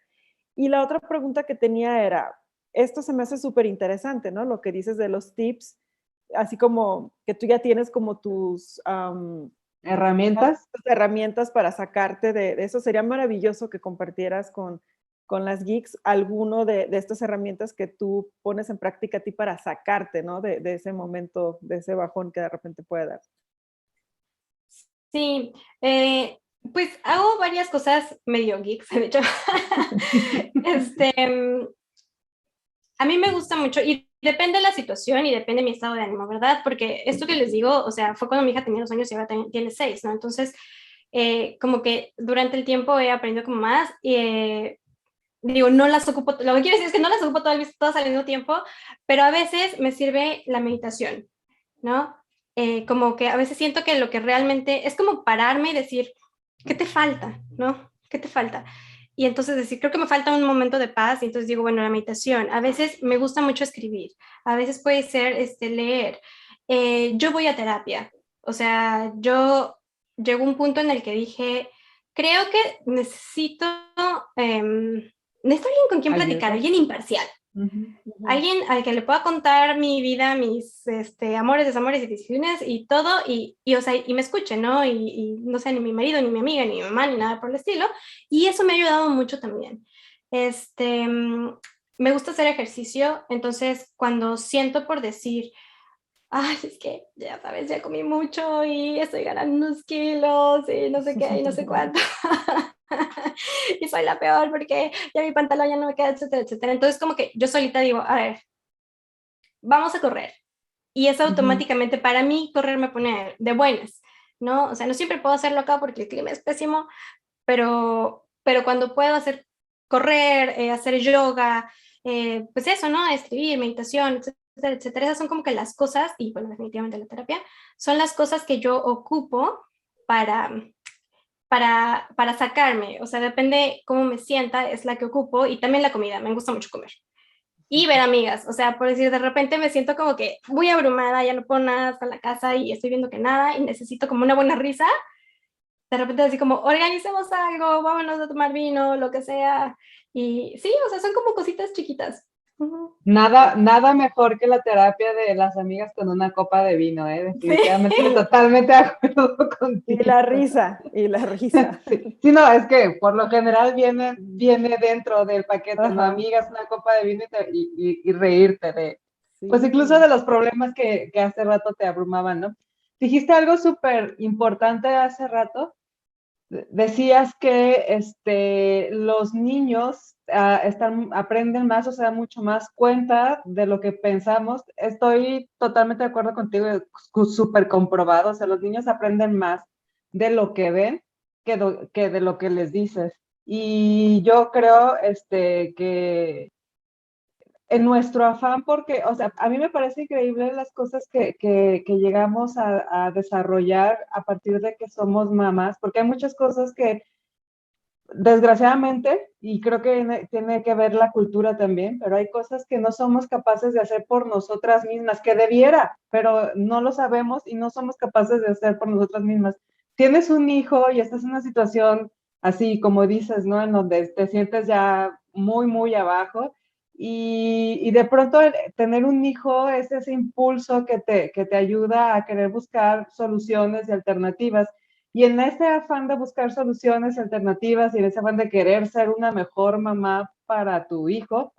Y la otra pregunta que tenía era, esto se me hace súper interesante, ¿no? Lo que dices de los tips, así como que tú ya tienes como tus Herramientas. herramientas para sacarte de eso. Sería maravilloso que compartieras con las geeks alguno de estas herramientas que tú pones en práctica a ti para sacarte, ¿no? De ese momento, de ese bajón que de repente puede dar. Sí, pues hago varias cosas medio geeks, de hecho. este, a mí me gusta mucho y depende de la situación y depende de mi estado de ánimo, ¿verdad? Porque esto que les digo, o sea, fue cuando mi hija tenía 2 años y ahora tiene 6, ¿no? Entonces, como que durante el tiempo he aprendido como más. Digo, no las ocupo, lo que quiero decir es que no las ocupo todas al mismo tiempo, pero a veces me sirve la meditación, ¿no? Como que a veces siento que lo que realmente es como pararme y decir, ¿qué te falta? ¿No? ¿Qué te falta? Y entonces decir, creo que me falta un momento de paz y entonces digo, bueno, la meditación. A veces me gusta mucho escribir, a veces puede ser leer. Yo voy a terapia, o sea, yo llego a un punto en el que dije, creo que necesito alguien con quien platicar, Ayuda. alguien imparcial. Alguien al que le pueda contar mi vida, mis amores, desamores y decisiones y todo, o sea, y me escuche, ¿no? Y no sé, ni mi marido, ni mi amiga, ni mi mamá, ni nada por el estilo. Y eso me ha ayudado mucho también. Me gusta hacer ejercicio, entonces cuando siento por decir, ay, es que ya sabes, ya comí mucho y estoy ganando unos kilos y no sé qué y no sé cuánto. Y soy la peor porque ya mi pantalón ya no me queda, etcétera, etcétera. Entonces como que yo solita digo, a ver, vamos a correr. Y eso Ujú. automáticamente para mí correr me pone de buenas, ¿no? O sea, no siempre puedo hacerlo acá porque el clima es pésimo, pero cuando puedo hacer correr, hacer yoga, pues eso, ¿no? Escribir, meditación, etcétera, etcétera. Esas son como que las cosas, y bueno, definitivamente la terapia, son las cosas que yo ocupo para, para sacarme. O sea, depende cómo me sienta, es la que ocupo, y también la comida, me gusta mucho comer. Y ver amigas, o sea, por decir, de repente me siento como que muy abrumada, ya no puedo nada hasta la casa y estoy viendo que nada y necesito como una buena risa, de repente así como, organicemos algo, vámonos a tomar vino, lo que sea. Y sí, o sea, son como cositas chiquitas. Ujú. Nada, nada mejor que la terapia de las amigas con una copa de vino, ¿eh? Sí, Definitivamente, totalmente de acuerdo Y contigo. la risa, y la risa. Sí, sí, no, es que por lo general viene dentro del paquete, ¿no? Ajá, Amigas, una copa de vino y reírte de, pues incluso sí. de los problemas que hace rato te abrumaban, ¿no? Dijiste algo súper importante hace rato. Decías que los niños aprenden más o se dan mucho más cuenta de lo que pensamos. Estoy totalmente de acuerdo contigo, súper comprobado. O sea, los niños aprenden más de lo que ven que de lo que les dices. Y yo creo que en nuestro afán, porque, o sea, a mí me parece increíble las cosas que llegamos a desarrollar a partir de que somos mamás, porque hay muchas cosas que desgraciadamente, y creo que tiene que ver la cultura también, pero hay cosas que no somos capaces de hacer por nosotras mismas, que debiera, pero no lo sabemos y no somos capaces de hacer por nosotras mismas. Tienes un hijo y estás en una situación así, como dices, ¿no? En donde te sientes ya muy, muy abajo y de pronto tener un hijo es ese impulso que te ayuda a querer buscar soluciones y alternativas. Y en ese afán de buscar soluciones alternativas y en ese afán de querer ser una mejor mamá para tu hijo,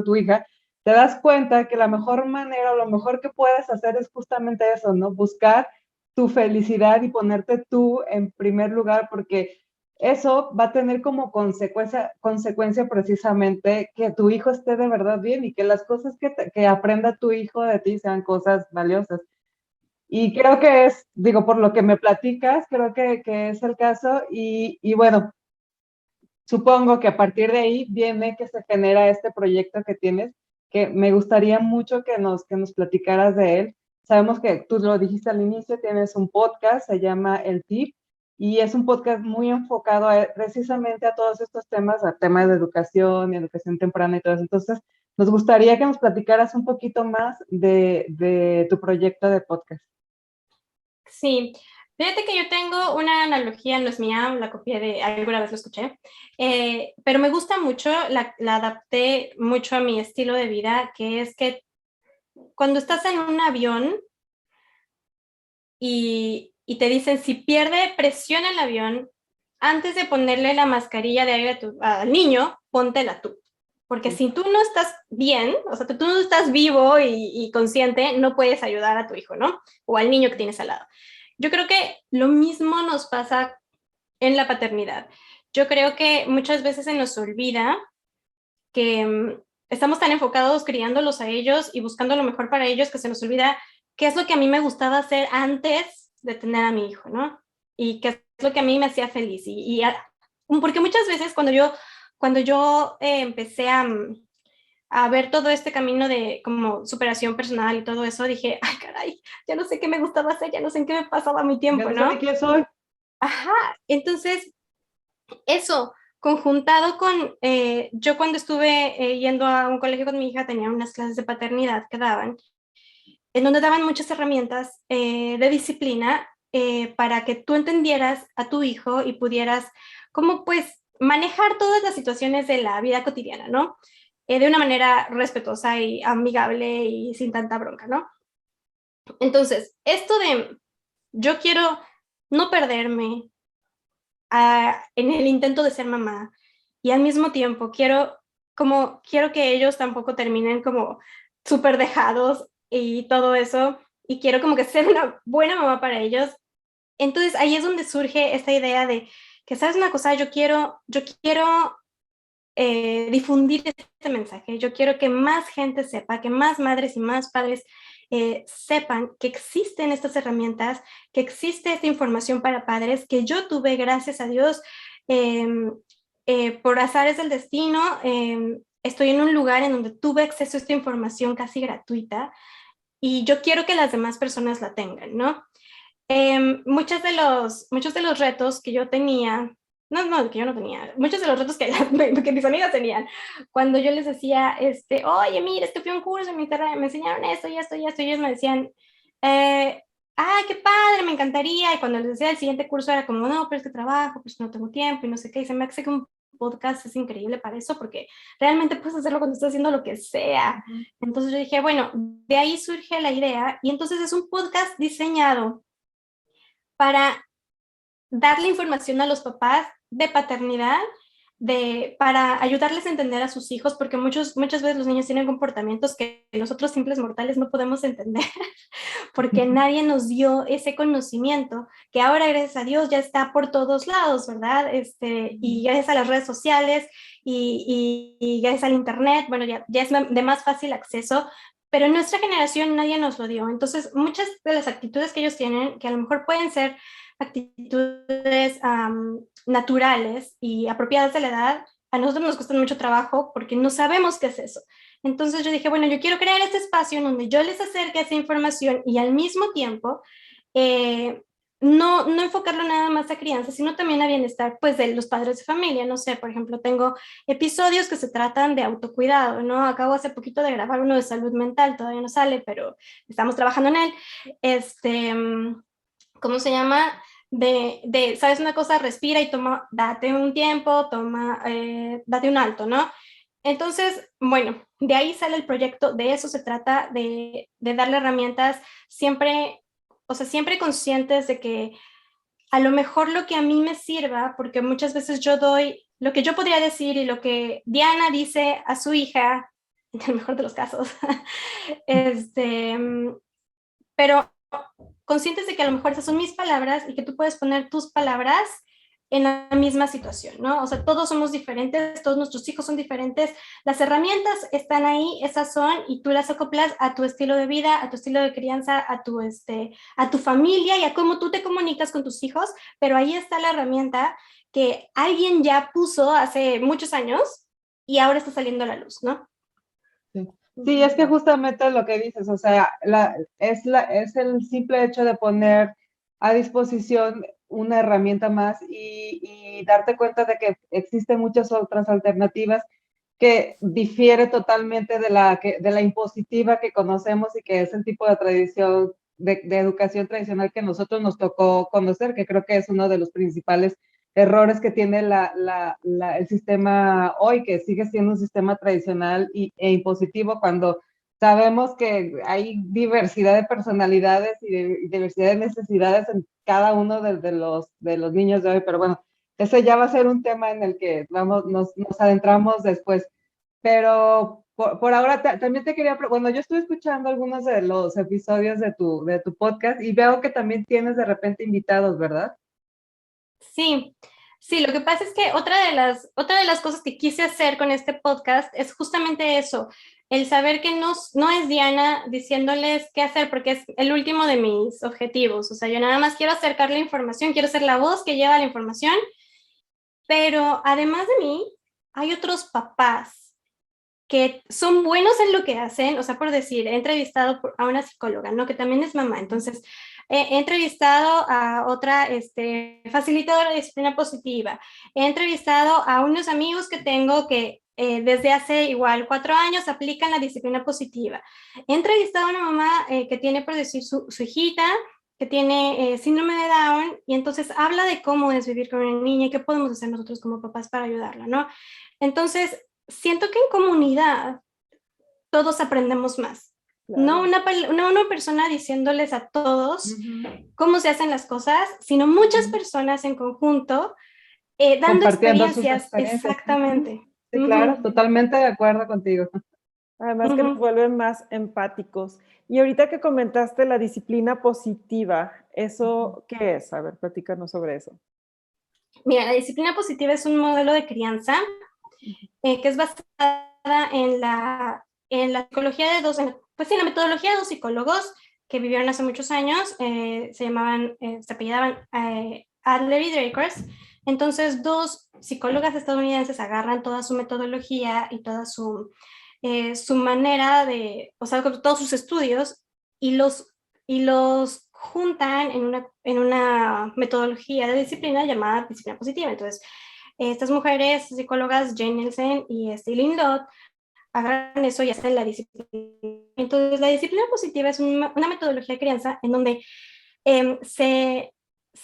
tu hija, te das cuenta que la mejor manera o lo mejor que puedes hacer es justamente eso, ¿no? Buscar tu felicidad y ponerte tú en primer lugar, porque eso va a tener como consecuencia precisamente que tu hijo esté de verdad bien y que las cosas que aprenda tu hijo de ti sean cosas valiosas. Y creo que es, digo, por lo que me platicas, creo que es el caso. Y bueno, supongo que a partir de ahí viene que se genera este proyecto que tienes, que me gustaría mucho que nos platicaras de él. Sabemos que tú lo dijiste al inicio, tienes un podcast, se llama El Tip, y es un podcast muy enfocado precisamente a todos estos temas, a temas de educación y educación temprana y todo eso. Entonces, nos gustaría que nos platicaras un poquito más de tu proyecto de podcast. sí. Fíjate que yo tengo una analogía, no es mía, la copié de alguna vez lo escuché, pero me gusta mucho, la adapté mucho a mi estilo de vida, que es que cuando estás en un avión y te dicen si pierde presión el avión, antes de ponerle la mascarilla de aire al niño, póntela tú. Porque si tú no estás bien, o sea, tú no estás vivo y consciente, no puedes ayudar a tu hijo, ¿no? O al niño que tienes al lado. Yo creo que lo mismo nos pasa en la paternidad. Yo creo que muchas veces se nos olvida que estamos tan enfocados criándolos a ellos y buscando lo mejor para ellos que se nos olvida qué es lo que a mí me gustaba hacer antes de tener a mi hijo, ¿no? Y qué es lo que a mí me hacía feliz. Porque muchas veces cuando yo empecé a ver todo este camino de como superación personal y todo eso, dije, ay, caray, ya no sé qué me gustaba hacer, ya no sé en qué me pasaba mi Ya tiempo, no sé ni ¿no? quién soy. Ajá, entonces eso, conjuntado con, yo cuando estuve yendo a un colegio con mi hija, tenía unas clases de paternidad que daban, en donde daban muchas herramientas de disciplina para que tú entendieras a tu hijo y pudieras, como pues, manejar todas las situaciones de la vida cotidiana, ¿no? De una manera respetuosa y amigable y sin tanta bronca, ¿no? Entonces, esto de yo quiero no perderme, en el intento de ser mamá y al mismo tiempo quiero que ellos tampoco terminen como súper dejados y todo eso. y quiero como que ser una buena mamá para ellos. Entonces ahí es donde surge esta idea de que, ¿sabes una cosa? Yo quiero difundir este mensaje. Yo quiero que más gente sepa, que más madres y más padres sepan que existen estas herramientas, que existe esta información para padres, que yo tuve, gracias a Dios, por azares del destino, estoy en un lugar en donde tuve acceso a esta información casi gratuita y yo quiero que las demás personas la tengan, ¿no? Muchos de los retos que yo tenía, no, que yo no tenía, muchos de los retos que mis amigas tenían, cuando yo les decía, oye, mira, es que fui a un curso en Internet, me enseñaron esto y esto y esto, y ellos me decían, ay, qué padre, me encantaría, y cuando les decía el siguiente curso era como, no, pero es que trabajo, pues no tengo tiempo, y no sé qué, y se me hace que un podcast es increíble para eso, porque realmente puedes hacerlo cuando estás haciendo lo que sea. Entonces yo dije, bueno, de ahí surge la idea, y entonces es un podcast diseñado para darle información a los papás de paternidad, para ayudarles a entender a sus hijos, porque muchas veces los niños tienen comportamientos que nosotros simples mortales no podemos entender, porque nadie nos dio ese conocimiento, que ahora gracias a Dios ya está por todos lados, ¿verdad? Y gracias a las redes sociales y gracias al internet, bueno, ya es de más fácil acceso, pero en nuestra generación nadie nos lo dio. Entonces, muchas de las actitudes que ellos tienen, que a lo mejor pueden ser actitudes naturales y apropiadas de la edad, a nosotros nos cuesta mucho trabajo porque no sabemos qué es eso. Entonces yo dije, bueno, yo quiero crear este espacio en donde yo les acerque esa información y al mismo tiempo no enfocarlo nada más a crianza, sino también a bienestar pues de los padres de familia. No sé, por ejemplo, tengo episodios que se tratan de autocuidado, ¿no? Acabo hace poquito de grabar uno de salud mental, todavía no sale, pero estamos trabajando en él. ¿Cómo se llama? ¿Sabes una cosa? Respira y toma, date un tiempo, date un alto, ¿no? Entonces, bueno, de ahí sale el proyecto, de eso se trata, de darle herramientas siempre, o sea, siempre conscientes de que a lo mejor lo que a mí me sirva, porque muchas veces yo doy lo que yo podría decir y lo que Diana dice a su hija, en el mejor de los casos, pero conscientes de que a lo mejor esas son mis palabras y que tú puedes poner tus palabras en la misma situación, ¿no? O sea, todos somos diferentes, todos nuestros hijos son diferentes, las herramientas están ahí, esas son, y tú las acoplas a tu estilo de vida, a tu estilo de crianza, a tu familia y a cómo tú te comunicas con tus hijos, pero ahí está la herramienta que alguien ya puso hace muchos años y ahora está saliendo a la luz, ¿no? Sí, es que justamente lo que dices, o sea, es el simple hecho de poner a disposición una herramienta más y darte cuenta de que existen muchas otras alternativas que difiere totalmente de la impositiva que conocemos y que es el tipo de tradición, de educación tradicional que nosotros nos tocó conocer, que creo que es uno de los principales errores que tiene el sistema hoy, que sigue siendo un sistema tradicional e impositivo cuando sabemos que hay diversidad de personalidades y diversidad de necesidades en cada uno de los niños de hoy, pero bueno, ese ya va a ser un tema en el que nos adentramos después. Pero por ahora también te quería, bueno, yo estuve escuchando algunos de los episodios de tu podcast y veo que también tienes de repente invitados, ¿verdad? Sí, sí, lo que pasa es que otra de las cosas que quise hacer con este podcast es justamente eso, el saber que no es Diana diciéndoles qué hacer, porque es el último de mis objetivos. O sea, yo nada más quiero acercar la información, quiero ser la voz que lleva la información, pero además de mí, hay otros papás que son buenos en lo que hacen. O sea, por decir, he entrevistado a una psicóloga, ¿no? Que también es mamá. Entonces, he entrevistado a otra facilitadora de disciplina positiva. He entrevistado a unos amigos que tengo que desde hace igual 4 años aplican la disciplina positiva. He entrevistado a una mamá que tiene, por decir, su hijita, que tiene síndrome de Down, y entonces habla de cómo es vivir con una niña y qué podemos hacer nosotros como papás para ayudarla, ¿no? Entonces, siento que en comunidad todos aprendemos más. Claro. No una persona diciéndoles a todos cómo se hacen las cosas, sino muchas personas en conjunto dando experiencias. Exactamente. Sí, claro, totalmente de acuerdo contigo. Además que nos vuelven más empáticos. Y ahorita que comentaste la disciplina positiva, ¿eso qué es? A ver, platícanos sobre eso. Mira, la disciplina positiva es un modelo de crianza que es basada en la psicología de pues sí, la metodología de dos psicólogos que vivieron hace muchos años, se apellidaban Adler y Drakers. Entonces, dos psicólogas estadounidenses agarran toda su metodología y toda su manera o sea, todos sus estudios y los juntan en una metodología de disciplina llamada disciplina positiva. Entonces, estas mujeres psicólogas, Jane Nielsen y Lynn Lott, agarran eso y hacen la disciplina. Entonces, la disciplina positiva es una metodología de crianza en donde se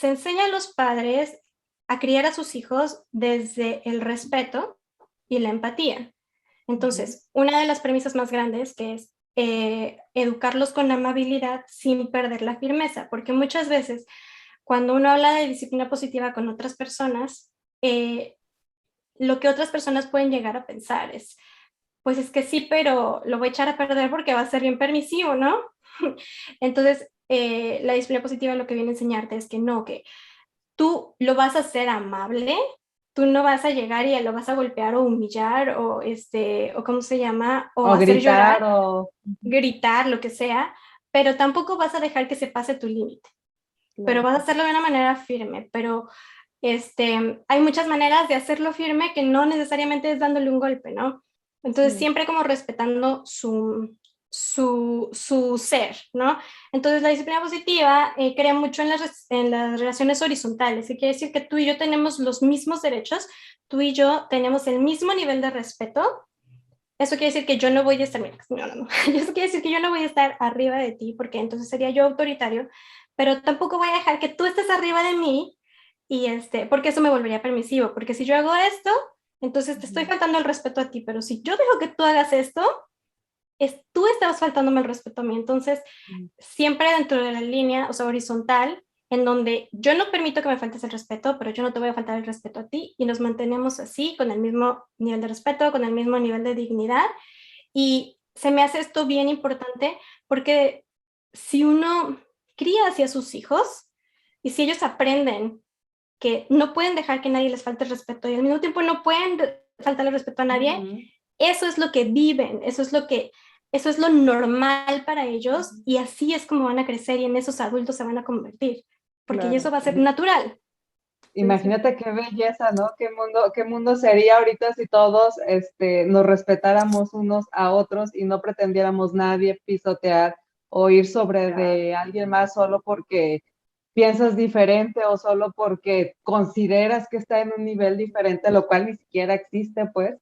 enseña a los padres a criar a sus hijos desde el respeto y la empatía. Entonces, una de las premisas más grandes que es educarlos con amabilidad sin perder la firmeza, porque muchas veces cuando uno habla de disciplina positiva con otras personas, lo que otras personas pueden llegar a pensar es, pues es que sí, pero lo voy a echar a perder porque va a ser bien permisivo, ¿no? Entonces, la disciplina positiva lo que viene a enseñarte es que no, que tú lo vas a hacer amable, tú no vas a llegar y lo vas a golpear o humillar o ¿cómo se llama? O hacer gritar llorar, gritar, lo que sea, pero tampoco vas a dejar que se pase tu límite. Pero vas a hacerlo de una manera firme, pero hay muchas maneras de hacerlo firme que no necesariamente es dándole un golpe, ¿no? Entonces, siempre como respetando su ser, ¿no? Entonces, la disciplina positiva crea mucho en las relaciones horizontales, que quiere decir que tú y yo tenemos los mismos derechos, tú y yo tenemos el mismo nivel de respeto. Eso quiere decir que yo no voy a estar, mira, no. Eso quiere decir que yo no voy a estar arriba de ti, porque entonces sería yo autoritario, pero tampoco voy a dejar que tú estés arriba de mí, y porque eso me volvería permisivo, porque si yo hago esto, entonces te estoy faltando el respeto a ti, pero si yo dejo que tú hagas esto, tú estabas faltándome el respeto a mí. Entonces, siempre dentro de la línea, o sea, horizontal, en donde yo no permito que me faltes el respeto, pero yo no te voy a faltar el respeto a ti, y nos mantenemos así, con el mismo nivel de respeto, con el mismo nivel de dignidad. Y se me hace esto bien importante porque si uno cría hacia sus hijos y si ellos aprenden que no pueden dejar que nadie les falte el respeto y al mismo tiempo no pueden faltarle el respeto a nadie, eso es lo que viven, eso es lo normal para ellos, y así es como van a crecer y en esos adultos se van a convertir, porque eso va a ser natural. Imagínate qué belleza, ¿no? Qué mundo sería ahorita si todos nos respetáramos unos a otros y no pretendiéramos nadie pisotear o ir sobre de alguien más solo porque piensas diferente o solo porque consideras que está en un nivel diferente, lo cual ni siquiera existe, pues.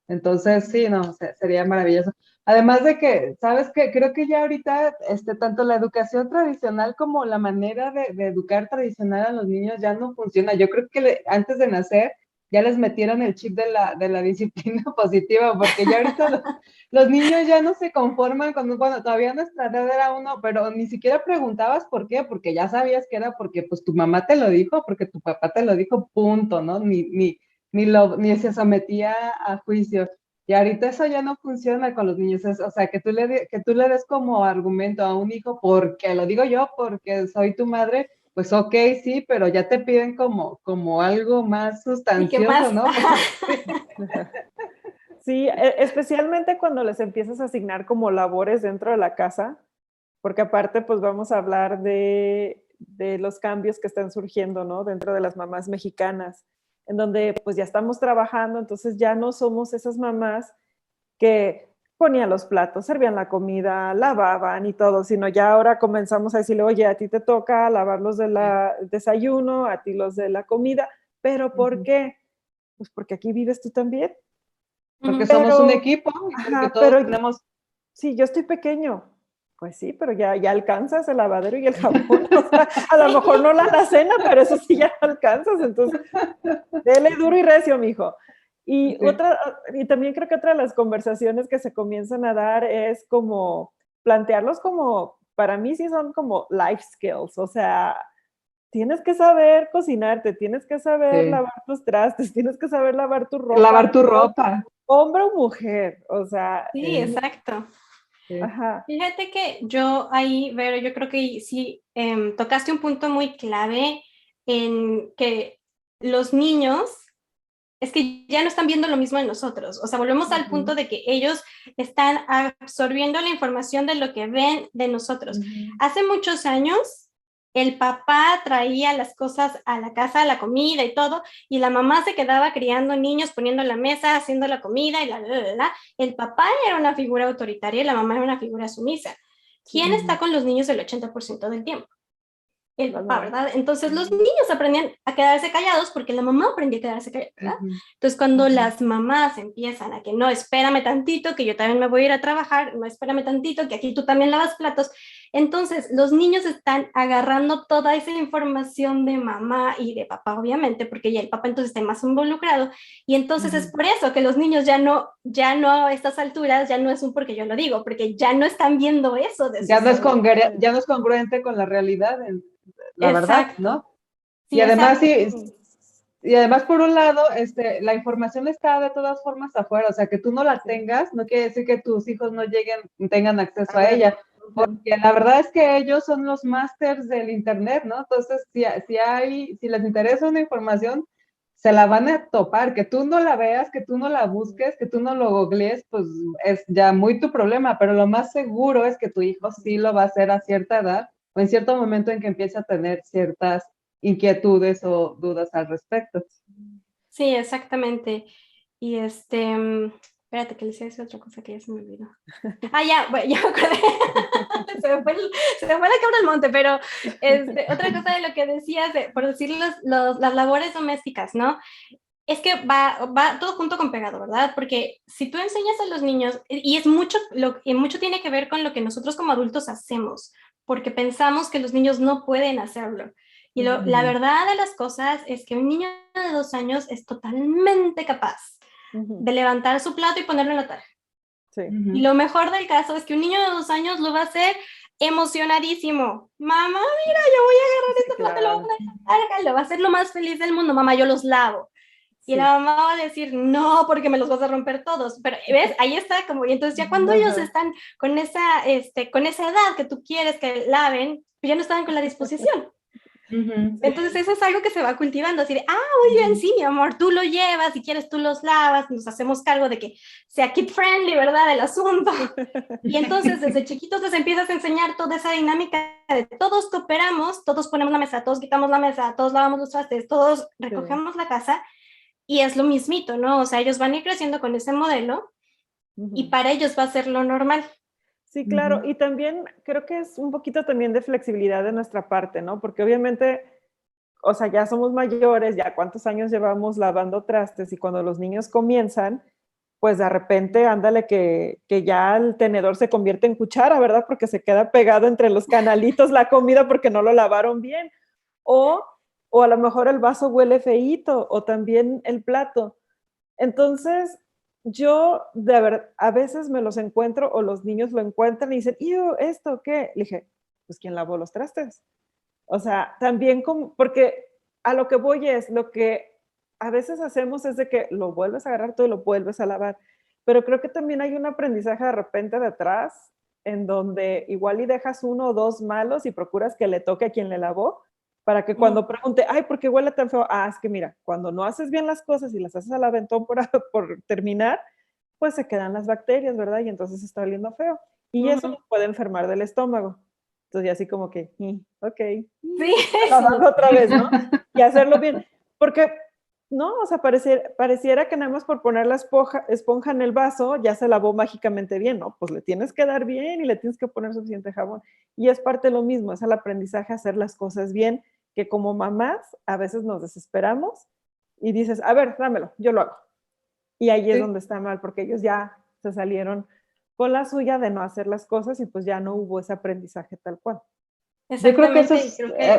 Entonces, sí, no, sería maravilloso. Además de que, ¿sabes qué? Creo que ya ahorita, tanto la educación tradicional como la manera de educar tradicional a los niños ya no funciona. Yo creo que antes de nacer ya les metieron el chip de la disciplina positiva, porque ya ahorita los niños ya no se conforman bueno, todavía nuestra edad era uno, pero ni siquiera preguntabas por qué, porque ya sabías que era porque pues tu mamá te lo dijo, porque tu papá te lo dijo, punto, ¿no? Ni se sometía a juicio. Y ahorita eso ya no funciona con los niños, o sea, que tú le des como argumento a un hijo, porque lo digo yo, porque soy tu madre, pues ok, sí, pero ya te piden como algo más sustancioso, ¿no? Sí, especialmente cuando les empiezas a asignar como labores dentro de la casa, porque aparte pues vamos a hablar de los cambios que están surgiendo, ¿no? Dentro de las mamás mexicanas, en donde pues ya estamos trabajando, entonces ya no somos esas mamás que ponían los platos, servían la comida, lavaban y todo, sino ya ahora comenzamos a decirle, oye, a ti te toca lavar los del desayuno, a ti los de la comida, pero ¿por qué? Pues porque aquí vives tú también. Porque somos un equipo y porque todos pero tenemos... sí, yo estoy pequeño. Pues sí, pero ya alcanzas el lavadero y el jabón. O sea, a lo mejor no la alacena, pero eso sí ya alcanzas. Entonces, dele duro y recio, mijo. Y, y también creo que otra de las conversaciones que se comienzan a dar es como plantearlos como, para mí sí son como life skills. O sea, tienes que saber cocinarte, tienes que saber lavar tus trastes, tienes que saber lavar tu ropa. Lavar tu ropa. hombre o mujer, o sea, Sí, exacto. ajá. Fíjate que yo ahí, Vero, yo creo que sí tocaste un punto muy clave en que los niños es que ya no están viendo lo mismo en nosotros. O sea, volvemos al punto de que ellos están absorbiendo la información de lo que ven de nosotros. Hace muchos años, el papá traía las cosas a la casa, la comida y todo, y la mamá se quedaba criando niños, poniendo la mesa, haciendo la comida y la. El papá era una figura autoritaria y la mamá era una figura sumisa. ¿Quién está con los niños el 80% del tiempo? El papá, ¿verdad? Entonces los niños aprendían a quedarse callados porque la mamá aprendía a quedarse callada, ¿verdad? Entonces cuando las mamás empiezan a que no, espérame tantito, que yo también me voy a ir a trabajar, no, espérame tantito, que aquí tú también lavas platos, entonces los niños están agarrando toda esa información de mamá y de papá, obviamente, porque ya el papá entonces está más involucrado, y entonces es por eso que los niños ya no a estas alturas, ya no es un porque yo lo digo, porque ya no están viendo eso de Ya sus no es adultos. ya no es congruente con la realidad, la verdad, Exacto. ¿no? Y Sí, además, exacto. sí, y además, por un lado, la información está de todas formas afuera, o sea, que tú no la tengas, no quiere decir que tus hijos no tengan acceso A a ver, ella, porque la verdad es que ellos son los másters del internet, ¿no? Entonces, si les interesa una información, se la van a topar, que tú no la veas, que tú no la busques, que tú no lo googlees, pues es ya muy tu problema, pero lo más seguro es que tu hijo sí lo va a hacer a cierta edad o en cierto momento en que empiece a tener ciertas inquietudes o dudas al respecto. Sí, exactamente. Y espérate que les iba a decir otra cosa que ya se me olvidó. Ah, ya, bueno, ya me acordé. Se me fue la cabra al monte, pero otra cosa de lo que decías, por decir las labores domésticas, ¿no? Es que va todo junto con pegado, ¿verdad? Porque si tú enseñas a los niños, y es mucho, y mucho tiene que ver con lo que nosotros como adultos hacemos, porque pensamos que los niños no pueden hacerlo. Y la verdad de las cosas es que un niño de 2 años es totalmente capaz de levantar su plato y ponerlo en la tarea. Sí. Y lo mejor del caso es que un niño de 2 años lo va a hacer emocionadísimo. Mamá, mira, yo voy a agarrar Sí, este plato, lo voy a claro. poner en la tarea, lo va a hacer lo más feliz del mundo. Mamá, yo los lavo. Y Sí. la mamá va a decir, no, porque me los vas a romper todos. Pero, ¿ves? Ahí está como, y entonces ya cuando ellos están con esa edad que tú quieres que laven, pues ya no están con la disposición. Entonces eso es algo que se va cultivando, así de, muy bien, sí, mi amor, tú lo llevas, si quieres tú los lavas, nos hacemos cargo de que sea kid friendly, ¿verdad? El asunto. Y entonces desde chiquitos les empiezas a enseñar toda esa dinámica de todos cooperamos, todos ponemos la mesa, todos quitamos la mesa, todos lavamos los trastes, todos recogemos la casa, y es lo mismito, ¿no? O sea, ellos van a ir creciendo con ese modelo y para ellos va a ser lo normal. Sí, claro. Y también creo que es un poquito también de flexibilidad de nuestra parte, ¿no? Porque obviamente, o sea, ya somos mayores, ya cuántos años llevamos lavando trastes y cuando los niños comienzan, pues de repente, ándale, que ya el tenedor se convierte en cuchara, ¿verdad? Porque se queda pegado entre los canalitos la comida porque no lo lavaron bien. O, o a lo mejor el vaso huele feíto, o también el plato. Entonces, yo, de verdad, a veces me los encuentro o los niños lo encuentran y dicen, ¿y esto qué? Le dije, pues, ¿quién lavó los trastes? O sea, también como, porque a lo que voy es, lo que a veces hacemos es de que lo vuelves a agarrar todo y lo vuelves a lavar, pero creo que también hay un aprendizaje de repente detrás, en donde igual y dejas uno o dos malos y procuras que le toque a quien le lavó, para que cuando pregunte, ay, ¿por qué huele tan feo? Es que mira, cuando no haces bien las cosas y las haces al aventón por terminar, pues se quedan las bacterias, ¿verdad? Y entonces está oliendo feo. Y eso nos puede enfermar del estómago. Entonces ya así como que, ok, Sí, a sí. lavarlo otra vez, ¿no? Y hacerlo bien. Porque, no, o sea, pareciera que nada más por poner la esponja en el vaso ya se lavó mágicamente bien, ¿no? Pues le tienes que dar bien y le tienes que poner suficiente jabón. Y es parte de lo mismo, es el aprendizaje hacer las cosas bien, que como mamás a veces nos desesperamos y dices, a ver, dámelo, yo lo hago. Y ahí es Sí. donde está mal, porque ellos ya se salieron con la suya de no hacer las cosas y pues ya no hubo ese aprendizaje tal cual. Yo creo que eso Exactamente, y creo que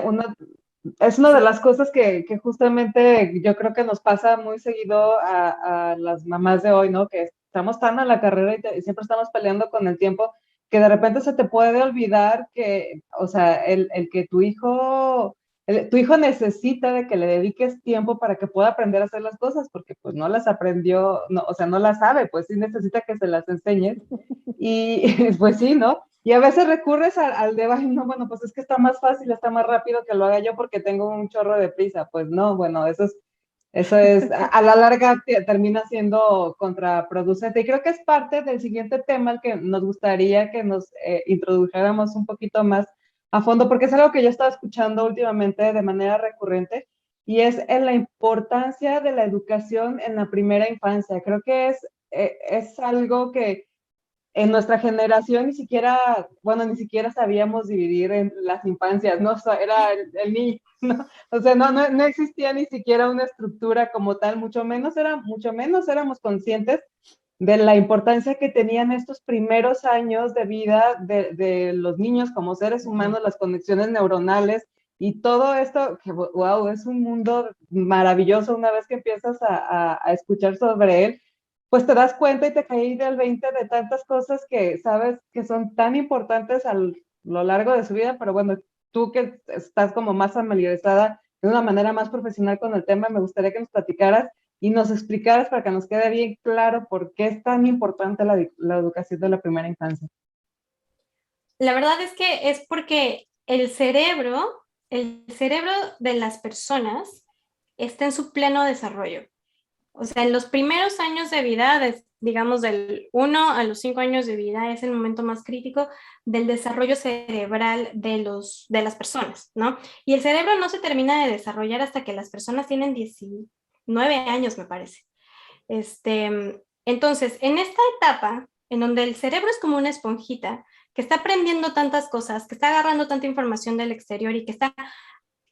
es una de sí. las cosas que justamente yo creo que nos pasa muy seguido a las mamás de hoy, ¿no? Que estamos tan a la carrera y siempre estamos peleando con el tiempo, que de repente se te puede olvidar que, o sea, el que tu hijo tu hijo necesita de que le dediques tiempo para que pueda aprender a hacer las cosas, porque pues no las aprendió, no, o sea, no las sabe, pues sí necesita que se las enseñes. Y pues sí, ¿no? Y a veces recurres al de, ay, no, bueno, pues es que está más fácil, está más rápido que lo haga yo porque tengo un chorro de prisa. Pues no, bueno, eso es, a la larga termina siendo contraproducente. Y creo que es parte del siguiente tema al que nos gustaría que nos introdujéramos un poquito más a fondo, porque es algo que yo he estado escuchando últimamente de manera recurrente, y es en la importancia de la educación en la primera infancia. Creo que es algo que en nuestra generación ni siquiera, bueno, ni siquiera sabíamos dividir en las infancias, ¿no? O sea, era el niño, ¿no? O sea, no existía ni siquiera una estructura como tal, mucho menos éramos conscientes de la importancia que tenían estos primeros años de vida de los niños como seres humanos, las conexiones neuronales y todo esto, que wow, es un mundo maravilloso una vez que empiezas a escuchar sobre él, pues te das cuenta y te caí del 20 de tantas cosas que sabes que son tan importantes a lo largo de su vida, pero bueno, tú que estás como más familiarizada de una manera más profesional con el tema, me gustaría que nos platicaras y nos explicaras para que nos quede bien claro por qué es tan importante la educación de la primera infancia. La verdad es que es porque el cerebro de las personas está en su pleno desarrollo. O sea, en los primeros años de vida, digamos del 1 a los 5 años de vida, es el momento más crítico del desarrollo cerebral de las personas, ¿no? Y el cerebro no se termina de desarrollar hasta que las personas tienen 19 años, me parece. Entonces, en esta etapa, en donde el cerebro es como una esponjita, que está aprendiendo tantas cosas, que está agarrando tanta información del exterior y que está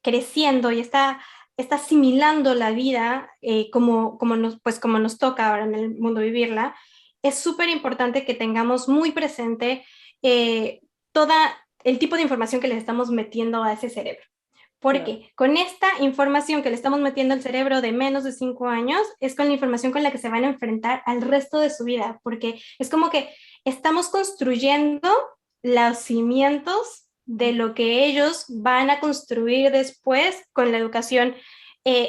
creciendo y está asimilando la vida como nos toca ahora en el mundo vivirla, es súper importante que tengamos muy presente todo el tipo de información que le estamos metiendo a ese cerebro. Porque con esta información que le estamos metiendo al cerebro de menos de 5 años, es con la información con la que se van a enfrentar al resto de su vida, porque es como que estamos construyendo los cimientos de lo que ellos van a construir después con la educación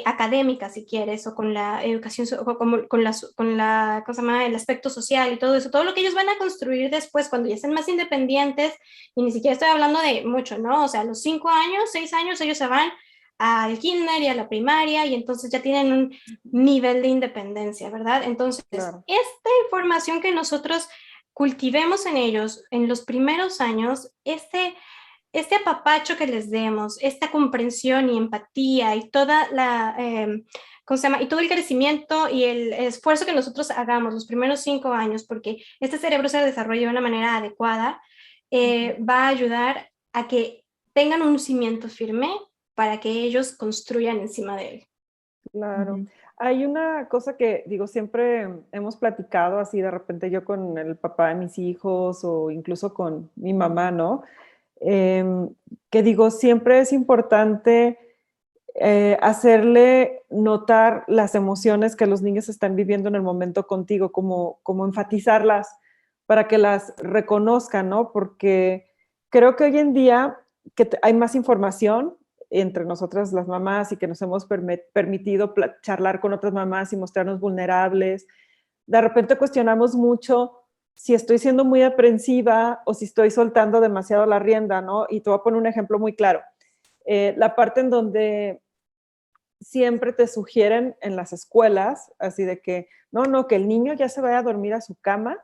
académica, si quieres, o con la educación, o con la, ¿cómo se llama? El aspecto social y todo eso, todo lo que ellos van a construir después cuando ya estén más independientes, y ni siquiera estoy hablando de mucho, ¿no? O sea, a los 5 años, 6 años, ellos se van al kinder y a la primaria y entonces ya tienen un nivel de independencia, ¿verdad? Entonces, Claro. esta información que nosotros cultivemos en ellos en los primeros años, este apapacho que les demos, esta comprensión y empatía y toda ¿cómo se llama? Y todo el crecimiento y el esfuerzo que nosotros hagamos los primeros 5 años, porque este cerebro se desarrolle de una manera adecuada, va a ayudar a que tengan un cimiento firme para que ellos construyan encima de él. Claro. Hay una cosa que, digo, siempre hemos platicado así de repente yo con el papá de mis hijos o incluso con mi mamá, ¿no? Que digo, siempre es importante hacerle notar las emociones que los niños están viviendo en el momento contigo, como enfatizarlas para que las reconozcan, ¿no? Porque creo que hoy en día que hay más información entre nosotras las mamás y que nos hemos permitido charlar con otras mamás y mostrarnos vulnerables. De repente cuestionamos mucho si estoy siendo muy aprensiva o si estoy soltando demasiado la rienda, ¿no? Y te voy a poner un ejemplo muy claro. La parte en donde siempre te sugieren en las escuelas, así de que, no, que el niño ya se vaya a dormir a su cama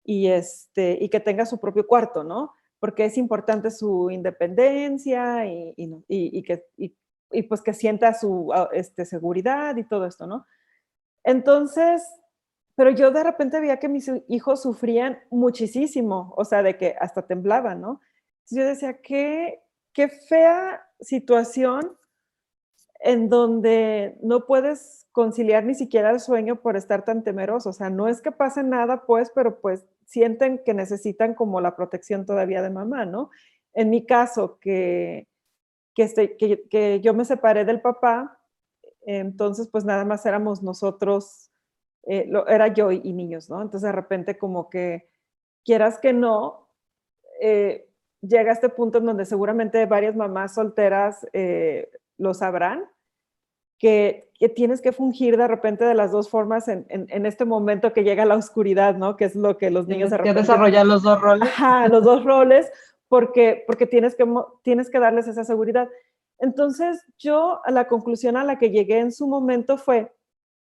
y que tenga su propio cuarto, ¿no? Porque es importante su independencia y pues que sienta su seguridad y todo esto, ¿no? Entonces, pero yo de repente veía que mis hijos sufrían muchísimo, o sea, de que hasta temblaban, ¿no? Entonces yo decía, qué fea situación en donde no puedes conciliar ni siquiera el sueño por estar tan temeroso. O sea, no es que pase nada, pues, pero pues sienten que necesitan como la protección todavía de mamá, ¿no? En mi caso, que yo me separé del papá, entonces pues nada más éramos nosotros, era yo y niños, ¿no? Entonces de repente como que quieras que no, eh, llega a este punto en donde seguramente varias mamás solteras lo sabrán, que tienes que fungir de repente de las dos formas en este momento que llega la oscuridad, ¿no? Que es lo que los niños de Que repente... desarrollar los dos roles. Ajá, los dos roles, porque tienes que darles esa seguridad. Entonces, yo a la conclusión a la que llegué en su momento fue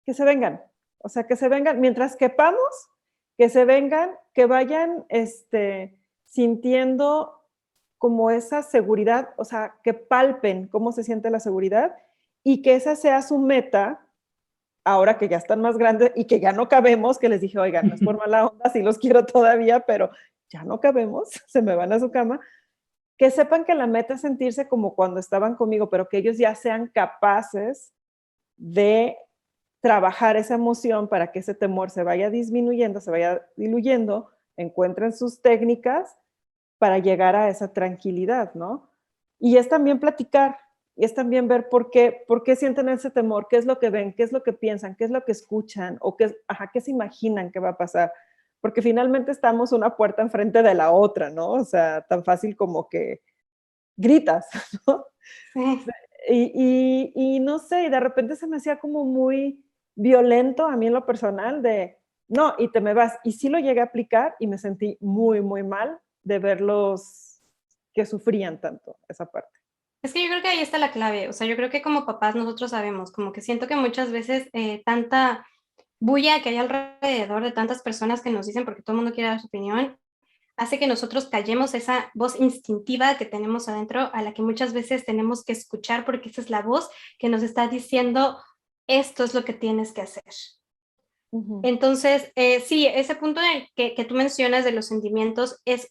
que se vengan, o sea, que se vengan, mientras quepamos, que se vengan, que vayan sintiendo como esa seguridad, o sea, que palpen cómo se siente la seguridad y que esa sea su meta, ahora que ya están más grandes y que ya no cabemos, que les dije, oigan, no es por mala onda, sí los quiero todavía, pero ya no cabemos, se me van a su cama, que sepan que la meta es sentirse como cuando estaban conmigo, pero que ellos ya sean capaces de trabajar esa emoción para que ese temor se vaya disminuyendo, se vaya diluyendo, encuentren sus técnicas para llegar a esa tranquilidad, ¿no? Y es también platicar, y es también ver por qué sienten ese temor, qué es lo que ven, qué es lo que piensan, qué es lo que escuchan, o qué se imaginan que va a pasar. Porque finalmente estamos una puerta enfrente de la otra, ¿no? O sea, tan fácil como que gritas, ¿no? Sí. Y no sé, y de repente se me hacía como muy violento a mí en lo personal de, no, y te me vas. Y sí lo llegué a aplicar y me sentí muy, muy mal de verlos que sufrían tanto esa parte. Es que yo creo que ahí está la clave, o sea, yo creo que como papás nosotros sabemos, como que siento que muchas veces tanta bulla que hay alrededor de tantas personas que nos dicen porque todo el mundo quiere dar su opinión, hace que nosotros callemos esa voz instintiva que tenemos adentro, a la que muchas veces tenemos que escuchar porque esa es la voz que nos está diciendo, esto es lo que tienes que hacer. Uh-huh. Entonces, sí, ese punto que tú mencionas de los sentimientos es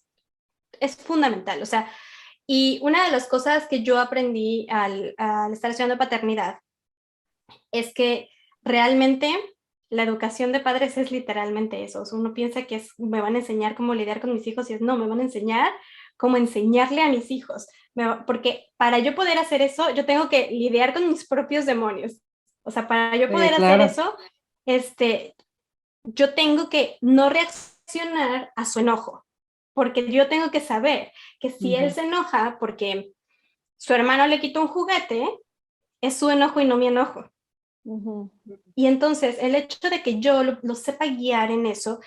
fundamental, o sea, y una de las cosas que yo aprendí al estar estudiando paternidad es que realmente la educación de padres es literalmente eso. O sea, uno piensa que me van a enseñar cómo lidiar con mis hijos y es no, me van a enseñar cómo enseñarle a mis hijos. Porque para yo poder hacer eso, yo tengo que lidiar con mis propios demonios. O sea, para yo poder hacer eso, yo tengo que no reaccionar a su enojo. Porque yo tengo que saber que si él se enoja porque su hermano le quitó un juguete, es su enojo y no mi enojo. Uh-huh. Y entonces el hecho de que yo lo sepa guiar en eso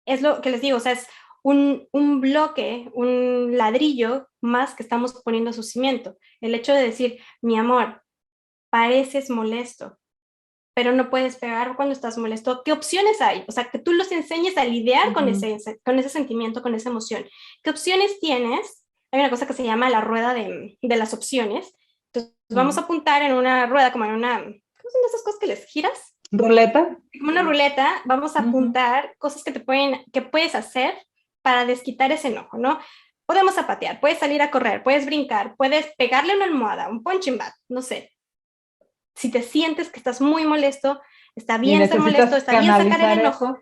es lo que les digo, o sea, es un bloque, un ladrillo más que estamos poniendo a su cimiento. El hecho de decir, mi amor, pareces molesto, pero no puedes pegar cuando estás molesto. ¿Qué opciones hay? O sea, que tú los enseñes a lidiar con ese sentimiento, con esa emoción. ¿Qué opciones tienes? Hay una cosa que se llama la rueda de las opciones. Entonces, vamos a apuntar en una rueda, como en una... ¿Cómo son esas cosas que les giras? ¿Ruleta? Como una ruleta, vamos a apuntar cosas que puedes hacer para desquitar ese enojo, ¿no? Podemos zapatear, puedes salir a correr, puedes brincar, puedes pegarle una almohada, un punching bag, no sé. Si te sientes que estás muy molesto, está bien estar molesto, está bien sacar el enojo.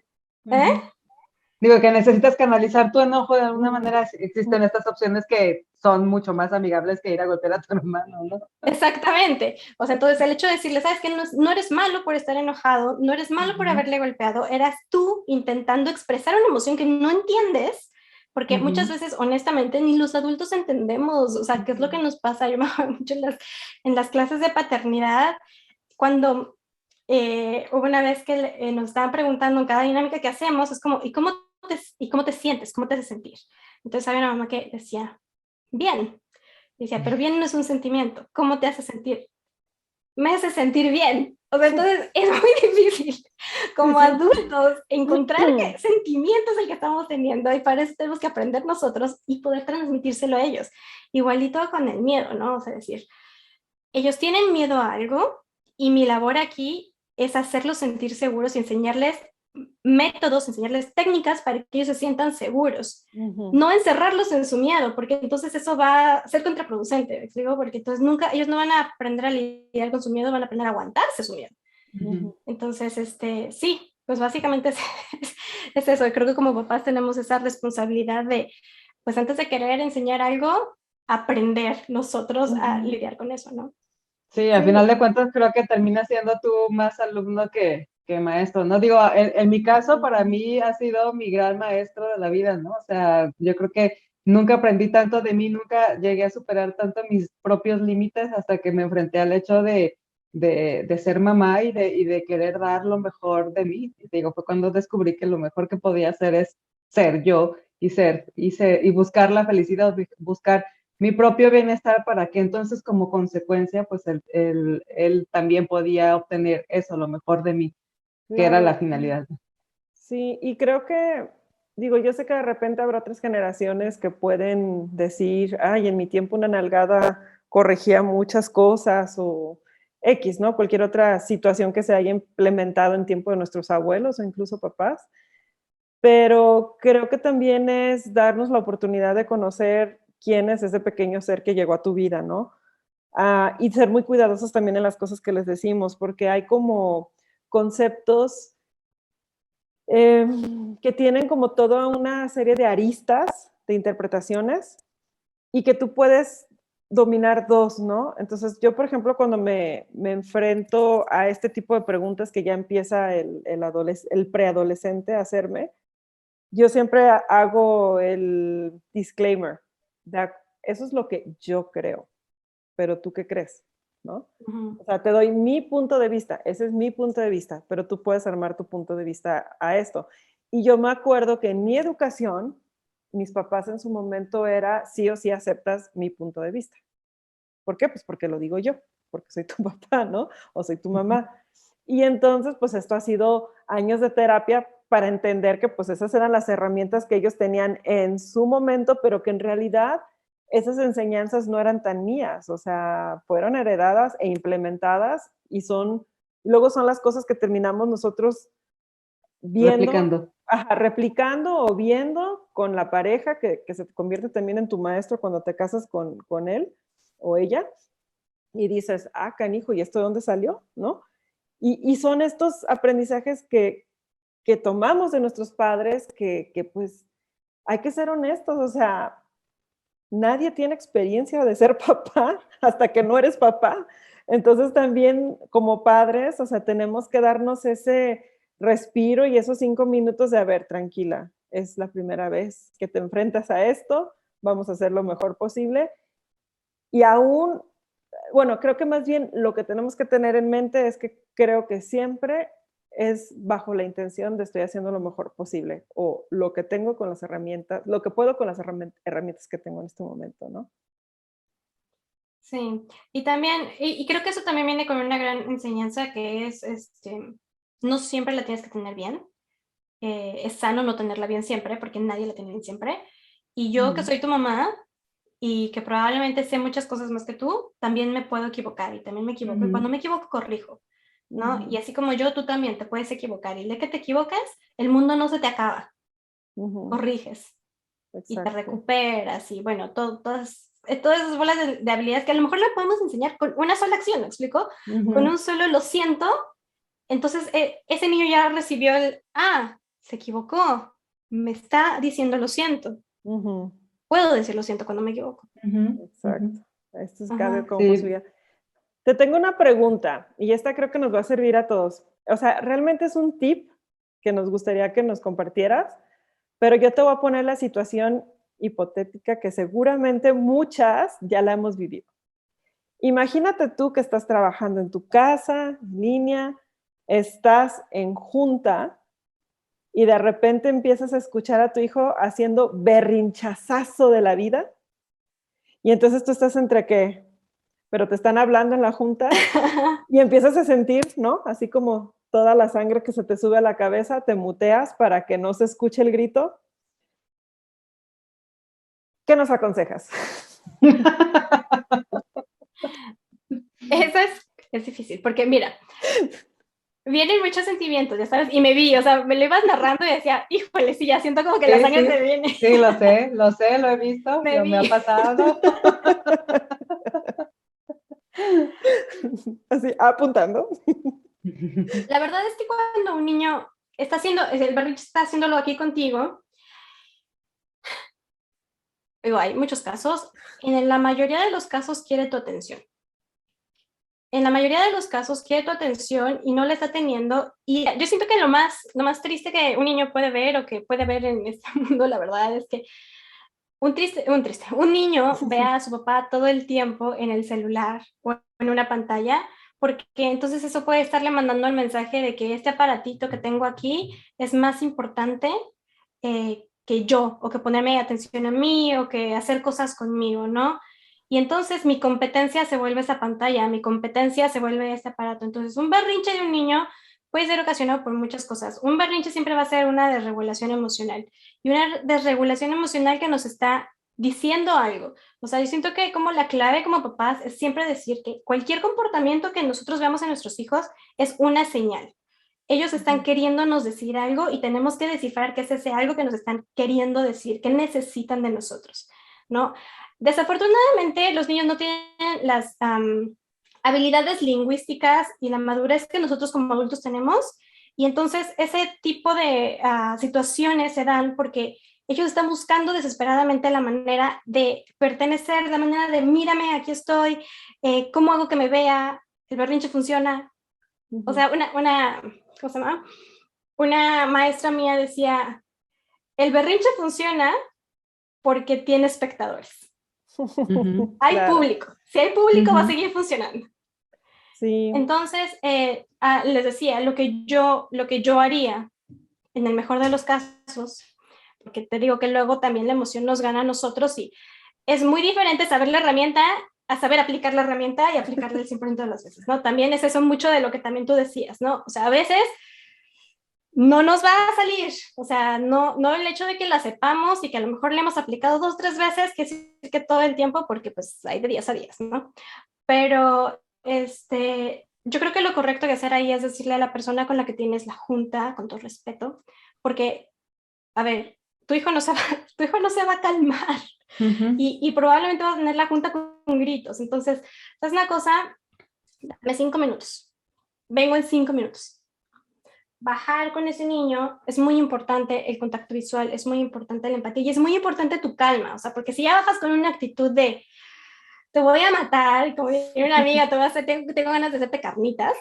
Digo, que necesitas canalizar tu enojo de alguna manera. Existen estas opciones que son mucho más amigables que ir a golpear a tu hermano, ¿no? Exactamente. O sea, entonces el hecho de decirle, sabes que no eres malo por estar enojado, no eres malo por haberle golpeado, eras tú intentando expresar una emoción que no entiendes, porque muchas veces, honestamente, ni los adultos entendemos, o sea, qué es lo que nos pasa. Yo me acuerdo mucho en las clases de paternidad, cuando hubo una vez que nos estaban preguntando en cada dinámica que hacemos, es como, ¿y cómo te sientes? ¿Cómo te hace sentir? Entonces había una mamá que decía, bien. Decía, pero bien no es un sentimiento. ¿Cómo te hace sentir? Me hace sentir bien. O sea, entonces es muy difícil como adultos encontrar qué sentimiento es el que estamos teniendo, y para eso tenemos que aprender nosotros y poder transmitírselo a ellos. Igualito con el miedo, ¿no? O sea, decir, ellos tienen miedo a algo y mi labor aquí es hacerlos sentir seguros y enseñarles métodos, enseñarles técnicas para que ellos se sientan seguros. No encerrarlos en su miedo, porque entonces eso va a ser contraproducente, ¿me explico? Porque entonces ellos no van a aprender a lidiar con su miedo, van a aprender a aguantarse su miedo. Entonces, sí, pues básicamente es eso. Y creo que como papás tenemos esa responsabilidad de, pues antes de querer enseñar algo, aprender nosotros a lidiar con eso, ¿no? Sí, al final de cuentas creo que termina siendo tú más alumno que maestro, ¿no? Digo, en mi caso, para mí ha sido mi gran maestro de la vida, ¿no? O sea, yo creo que nunca aprendí tanto de mí, nunca llegué a superar tanto mis propios límites hasta que me enfrenté al hecho de ser mamá y de querer dar lo mejor de mí. Y te digo, fue cuando descubrí que lo mejor que podía hacer es ser yo y buscar la felicidad, buscar mi propio bienestar para que entonces como consecuencia, pues él también podía obtener eso, lo mejor de mí, que era la Claro. finalidad. Sí, y creo que, digo, yo sé que de repente habrá otras generaciones que pueden decir, ay, en mi tiempo una nalgada corregía muchas cosas o X, ¿no? Cualquier otra situación que se haya implementado en tiempo de nuestros abuelos o incluso papás. Pero creo que también es darnos la oportunidad de conocer quién es ese pequeño ser que llegó a tu vida, ¿no? Y ser muy cuidadosos también en las cosas que les decimos, porque hay como conceptos que tienen como toda una serie de aristas de interpretaciones y que tú puedes dominar dos, ¿no? Entonces yo, por ejemplo, cuando me enfrento a este tipo de preguntas que ya empieza el preadolescente a hacerme, yo siempre hago el disclaimer, de, eso es lo que yo creo, pero tú qué crees, ¿no? Ujú. O sea, te doy mi punto de vista, ese es mi punto de vista, pero tú puedes armar tu punto de vista a esto. Y yo me acuerdo que en mi educación, mis papás en su momento era sí o sí aceptas mi punto de vista. ¿Por qué? Pues porque lo digo yo, porque soy tu papá, ¿no? O soy tu mamá. Y entonces, pues esto ha sido años de terapia para entender que pues esas eran las herramientas que ellos tenían en su momento, pero que en realidad esas enseñanzas no eran tan mías, o sea, fueron heredadas e implementadas y luego son las cosas que terminamos nosotros viendo, Replicando. ajá, replicando o viendo con la pareja que se convierte también en tu maestro cuando te casas con él o ella y dices, ah, canijo, ¿y esto de dónde salió? ¿No? Y son estos aprendizajes que tomamos de nuestros padres que pues hay que ser honestos, o sea, nadie tiene experiencia de ser papá hasta que no eres papá. Entonces también como padres, o sea, tenemos que darnos ese respiro y esos 5 minutos de, a ver, tranquila, es la primera vez que te enfrentas a esto, vamos a hacer lo mejor posible. Y aún, bueno, creo que más bien lo que tenemos que tener en mente es que creo que siempre es bajo la intención de estoy haciendo lo mejor posible o lo que tengo con las herramientas, lo que puedo con las herramientas que tengo en este momento, ¿no? Sí, y también, y creo que eso también viene con una gran enseñanza que es, no siempre la tienes que tener bien. Es sano no tenerla bien siempre, porque nadie la tiene bien siempre. Y yo que Ujú. soy tu mamá y que probablemente sé muchas cosas más que tú, también me puedo equivocar y también me equivoco. Y Ujú. cuando me equivoco, corrijo, ¿no? Y Ujú, así como yo, tú también te puedes equivocar. Y el día que te equivocas, el mundo no se te acaba, ujú, corriges y te exacto. recuperas y bueno, todas esas bolas de habilidades que a lo mejor le podemos enseñar con una sola acción, ¿me explico? Con Ujú, un solo lo siento, entonces ese niño ya recibió se equivocó, me está diciendo lo siento, ujú, puedo decir lo siento cuando me equivoco. Ujú. Ujú. exacto. Esto es cada Ajá. como Sí, posibilidad. Te tengo una pregunta y esta creo que nos va a servir a todos. O sea, realmente es un tip que nos gustaría que nos compartieras, pero yo te voy a poner la situación hipotética que seguramente muchas ya la hemos vivido. Imagínate tú que estás trabajando en tu casa, en línea, estás en junta y de repente empiezas a escuchar a tu hijo haciendo berrinchazazo de la vida y entonces tú estás entre que, pero te están hablando en la junta y empiezas a sentir, ¿no? Así como toda la sangre que se te sube a la cabeza, te muteas para que no se escuche el grito. ¿Qué nos aconsejas? Eso es difícil, porque mira, vienen muchos sentimientos, ya sabes, y me vi, o sea, me lo ibas narrando y decía, híjole, sí, ya siento como que la sí, sangre sí, se viene, sí, lo sé, lo he visto, me me ha vi. pasado. Así, apuntando. La verdad es que cuando un niño está haciendo, el berrinche está haciéndolo aquí contigo, digo, hay muchos casos, en la mayoría de los casos quiere tu atención. En la mayoría de los casos quiere tu atención y no la está teniendo. Y yo siento que lo más triste que un niño puede ver o que puede ver en este mundo, la verdad, es que un niño ve a su papá todo el tiempo en el celular o en una pantalla, porque entonces eso puede estarle mandando el mensaje de que este aparatito que tengo aquí es más importante que yo, o que ponerme atención a mí, o que hacer cosas conmigo, ¿no? Y entonces mi competencia se vuelve esa pantalla, mi competencia se vuelve este aparato. Entonces un berrinche de un niño puede ser ocasionado por muchas cosas. Un berrinche siempre va a ser una desregulación emocional, y una desregulación emocional que nos está diciendo algo. O sea, yo siento que como la clave como papás es siempre decir que cualquier comportamiento que nosotros veamos en nuestros hijos es una señal. Ellos están queriéndonos decir algo y tenemos que descifrar qué es ese algo que nos están queriendo decir, qué necesitan de nosotros, ¿no? Desafortunadamente, los niños no tienen las habilidades lingüísticas y la madurez que nosotros como adultos tenemos, y entonces ese tipo de situaciones se dan porque ellos están buscando desesperadamente la manera de pertenecer, la manera de mírame, aquí estoy, ¿cómo hago que me vea? El berrinche funciona. O sea, ¿cómo se llama? Una maestra mía decía, el berrinche funciona porque tiene espectadores. Hay Claro. público. Si hay público, va a seguir funcionando. Sí. Entonces, les decía, lo que yo haría, en el mejor de los casos, porque te digo que luego también la emoción nos gana a nosotros, y es muy diferente saber la herramienta a saber aplicar la herramienta y aplicarla el 100% de las veces, ¿no? También es eso mucho de lo que también tú decías, ¿no? O sea, a veces no nos va a salir, o sea, no el hecho de que la sepamos y que a lo mejor le hemos aplicado 2, 3 veces, que sí que todo el tiempo, porque pues hay de días a días, ¿no? Pero yo creo que lo correcto que hacer ahí es decirle a la persona con la que tienes la junta, con todo respeto, porque, a ver, tu hijo no se va a calmar, y probablemente va a tener la junta con gritos. Entonces, ¿sabes una cosa? Dame 5 minutos. Vengo en 5 minutos. Bajar con ese niño es muy importante, el contacto visual, es muy importante la empatía, y es muy importante tu calma, o sea, porque si ya bajas con una actitud de te voy a matar, como dice una amiga, tengo ganas de hacerte carnitas,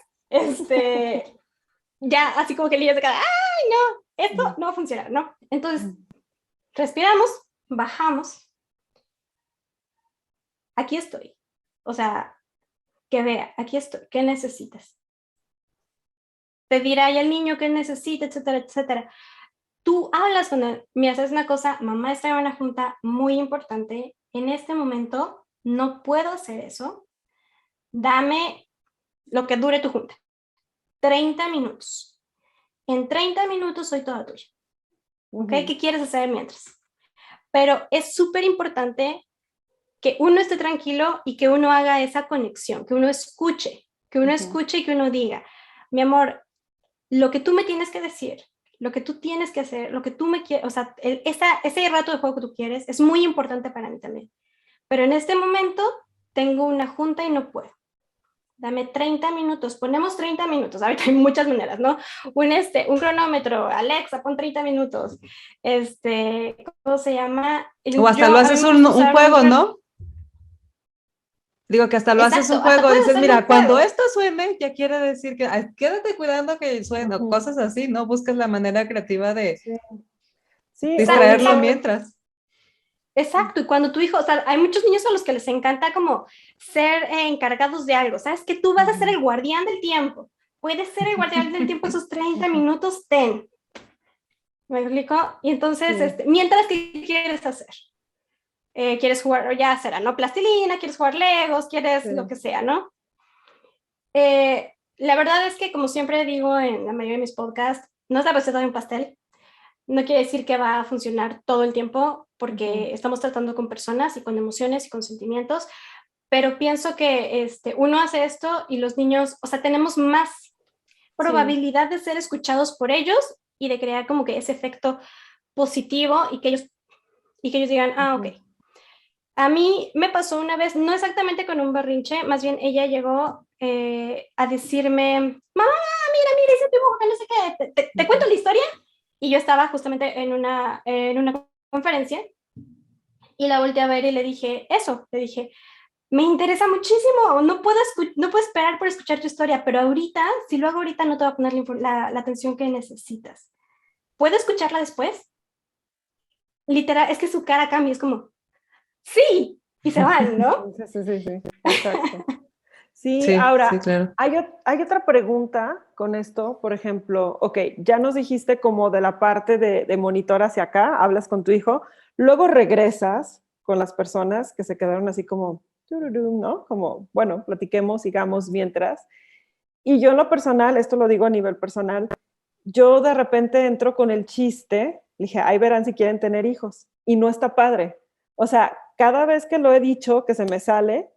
ya así como que el niño se queda, ¡ay, no! Esto no va a funcionar, ¿no? Entonces, respiramos, bajamos, aquí estoy, o sea, que vea, aquí estoy, ¿qué necesitas? Te dirá ya el niño qué necesita, etcétera, etcétera. Tú hablas con él, mira, es una cosa, mamá está en una junta muy importante, en este momento no puedo hacer eso, dame lo que dure tu junta, 30 minutos. En 30 minutos soy toda tuya. ¿Ok? ¿Qué quieres hacer mientras? Pero es súper importante que uno esté tranquilo y que uno haga esa conexión, que uno escuche y que uno diga, mi amor, lo que tú me tienes que decir, lo que tú tienes que hacer, lo que tú me quieres, o sea, ese rato de juego que tú quieres es muy importante para mí también. Pero en este momento tengo una junta y no puedo. Dame 30 minutos, ponemos 30 minutos, ahorita hay muchas maneras, ¿no? Un cronómetro, Alexa, pon 30 minutos, ¿cómo se llama? O hasta lo haces un juego, ¿no? Digo que hasta lo haces un juego, dices, mira, cuando esto suene, ya quiere decir que quédate cuidando que suene, o cosas así, ¿no? Buscas la manera creativa de distraerlo mientras. Exacto, y cuando tu hijo, o sea, hay muchos niños a los que les encanta como ser encargados de algo, ¿sabes? Que tú vas a ser el guardián del tiempo, puedes ser el guardián del tiempo esos 30 minutos, ten. ¿Me explico? Y entonces, mientras, ¿qué quieres hacer? ¿Quieres jugar, ya será, ¿no? Plastilina, quieres jugar Legos, quieres lo que sea, ¿no? La verdad es que, como siempre digo en la mayoría de mis podcasts, no es la receta de un pastel. No quiere decir que va a funcionar todo el tiempo, porque estamos tratando con personas y con emociones y con sentimientos, pero pienso que uno hace esto y los niños, o sea, tenemos más probabilidad de ser escuchados por ellos y de crear como que ese efecto positivo, y que ellos digan, ah, ok. A mí me pasó una vez, no exactamente con un berrinche, más bien ella llegó a decirme, mamá, mira ese dibujo, que no sé qué, ¿te cuento la historia? Y yo estaba justamente en una conferencia y la volteé a ver y le dije, me interesa muchísimo, no puedo esperar por escuchar tu historia, pero ahorita, si lo hago ahorita, no te va a poner la atención que necesitas. ¿Puedo escucharla después? literal, es que su cara cambia, es como, ¡sí! Y se van, ¿no? Sí, exacto. Sí, Sí, sí, ahora, claro. hay otra pregunta con esto, por ejemplo, ok, ya nos dijiste como de la parte de monitor hacia acá, hablas con tu hijo, luego regresas con las personas que se quedaron así como, tururum, ¿no? Como, bueno, platiquemos, sigamos mientras. Y yo en lo personal, esto lo digo a nivel personal, yo de repente entro con el chiste, dije, ahí verán si quieren tener hijos, y no está padre. O sea, cada vez que lo he dicho, que se me sale,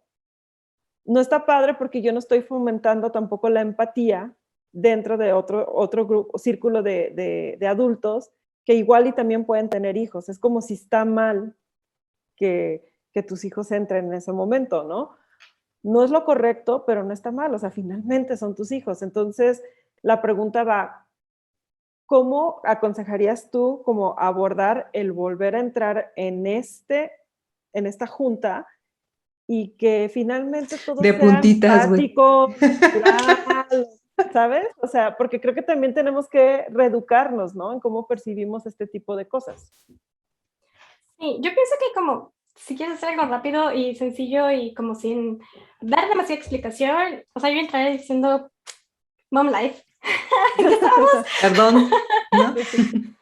no está padre porque yo no estoy fomentando tampoco la empatía dentro de otro grupo, círculo de adultos que igual y también pueden tener hijos. Es como si está mal que tus hijos entren en ese momento, ¿no? No es lo correcto, pero no está mal. O sea, finalmente son tus hijos. Entonces, la pregunta va, ¿cómo aconsejarías tú como abordar el volver a entrar en esta junta y que finalmente todo De sea puntitas, güey. empático, natural, ¿sabes? O sea, porque creo que también tenemos que reeducarnos, ¿no? En cómo percibimos este tipo de cosas. Sí, yo pienso que como si quieres hacer algo rápido y sencillo y como sin dar demasiada explicación, o sea, yo entraré diciendo Mom Life. ¿En qué estábamos? Perdón, ¿no? Sí, sí,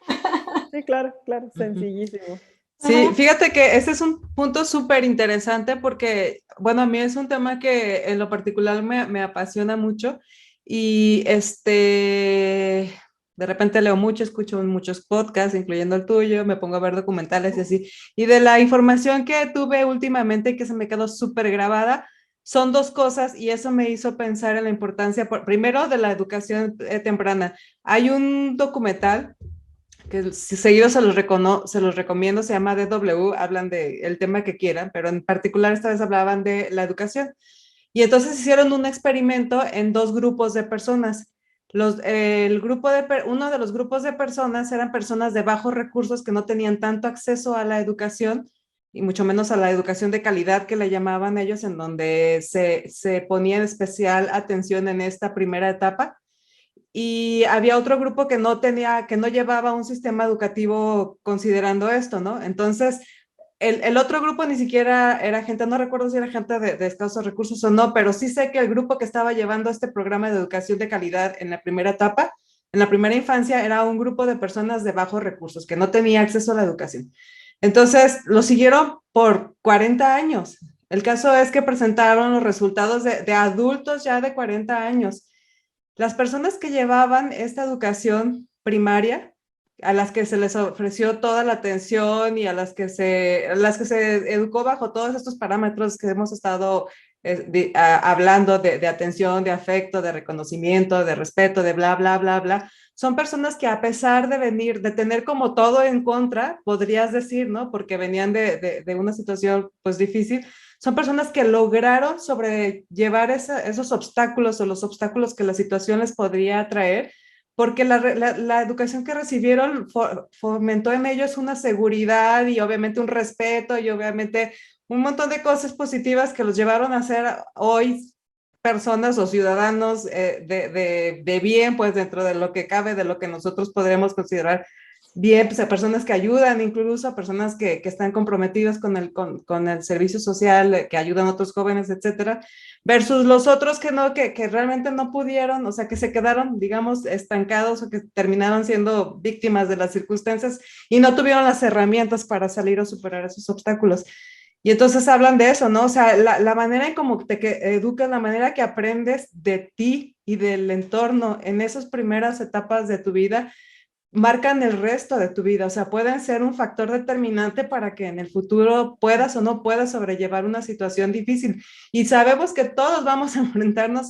sí, claro, claro, sencillísimo. Sí, Ajá. fíjate que ese es un punto súper interesante porque, bueno, a mí es un tema que en lo particular me apasiona mucho y de repente leo mucho, escucho muchos podcasts, incluyendo el tuyo, me pongo a ver documentales y así. Y de la información que tuve últimamente que se me quedó súper grabada, son dos cosas y eso me hizo pensar en la importancia, primero, de la educación temprana. Hay un documental que si seguido se los recomiendo, se llama DW, hablan del tema que quieran, pero en particular esta vez hablaban de la educación. Y entonces hicieron un experimento en dos grupos de personas. Uno de los grupos de personas eran personas de bajos recursos que no tenían tanto acceso a la educación y mucho menos a la educación de calidad que le llamaban ellos, en donde se ponía en especial atención en esta primera etapa y había otro grupo que que no llevaba un sistema educativo considerando esto, ¿no? Entonces, el otro grupo ni siquiera era gente, no recuerdo si era gente de escasos recursos o no, pero sí sé que el grupo que estaba llevando este programa de educación de calidad en la primera etapa, en la primera infancia, era un grupo de personas de bajos recursos que no tenía acceso a la educación. Entonces, lo siguieron por 40 años. El caso es que presentaron los resultados de adultos ya de 40 años. Las personas que llevaban esta educación primaria, a las que se les ofreció toda la atención y a las que se educó bajo todos estos parámetros que hemos estado hablando de atención, de afecto, de reconocimiento, de respeto, de bla, bla, bla, bla, son personas que a pesar de venir, de tener como todo en contra, podrías decir, ¿no? Porque venían de una situación pues difícil, son personas que lograron sobrellevar esos obstáculos o los obstáculos que la situación les podría traer, porque la educación que recibieron fomentó en ellos una seguridad y obviamente un respeto y obviamente un montón de cosas positivas que los llevaron a ser hoy personas o ciudadanos de bien, pues dentro de lo que cabe, de lo que nosotros podremos considerar bien, pues a personas que ayudan, incluso a personas que están comprometidas con el servicio social, que ayudan a otros jóvenes, etcétera, versus los otros que no, que realmente no pudieron, o sea, que se quedaron, digamos, estancados o que terminaron siendo víctimas de las circunstancias y no tuvieron las herramientas para salir o superar esos obstáculos. Y entonces hablan de eso, ¿no? O sea, la manera en cómo te educas, la manera que aprendes de ti y del entorno en esas primeras etapas de tu vida, marcan el resto de tu vida, o sea, pueden ser un factor determinante para que en el futuro puedas o no puedas sobrellevar una situación difícil. Y sabemos que todos vamos a enfrentarnos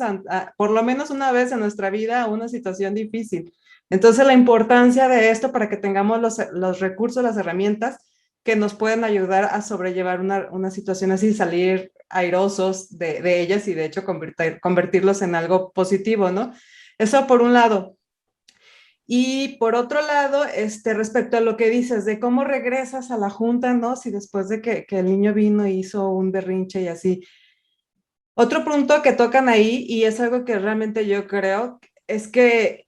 por lo menos una vez en nuestra vida a una situación difícil. Entonces, la importancia de esto para que tengamos los recursos, las herramientas que nos pueden ayudar a sobrellevar una situación así, salir airosos de ellas y de hecho convertirlos en algo positivo, ¿no? Eso por un lado. Y por otro lado, respecto a lo que dices de cómo regresas a la junta, ¿no? Si después de que el niño vino y hizo un berrinche y así. Otro punto que tocan ahí, y es algo que realmente yo creo, es que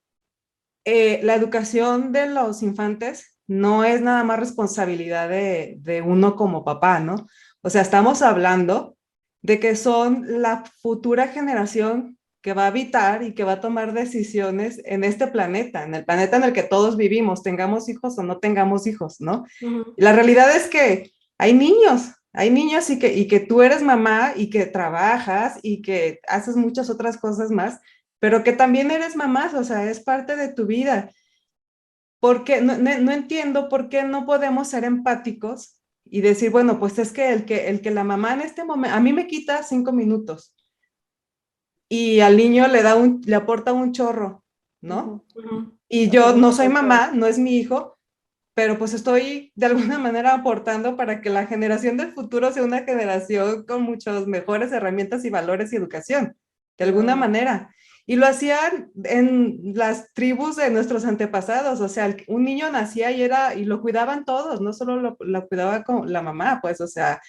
la educación de los infantes no es nada más responsabilidad de uno como papá, ¿no? O sea, estamos hablando de que son la futura generación que va a habitar y que va a tomar decisiones en este planeta, en el planeta en el que todos vivimos, tengamos hijos o no tengamos hijos, ¿no? Ujú, Y la realidad es que hay niños y que tú eres mamá y que trabajas y que haces muchas otras cosas más, pero que también eres mamá, o sea, es parte de tu vida. Porque no entiendo por qué no podemos ser empáticos y decir, bueno, pues es que el que la mamá en este momento, a mí me quita 5 minutos y al niño le aporta un chorro, ¿no? Ujú. ujú. Y yo no soy Totalmente. mamá, no es mi hijo, pero pues estoy de alguna manera aportando para que la generación del futuro sea una generación con muchas mejores herramientas y valores y educación, de alguna Claro. manera. Y lo hacían en las tribus de nuestros antepasados, o sea, un niño nacía y lo cuidaban todos, no solo lo cuidaba con la mamá, pues, o sea,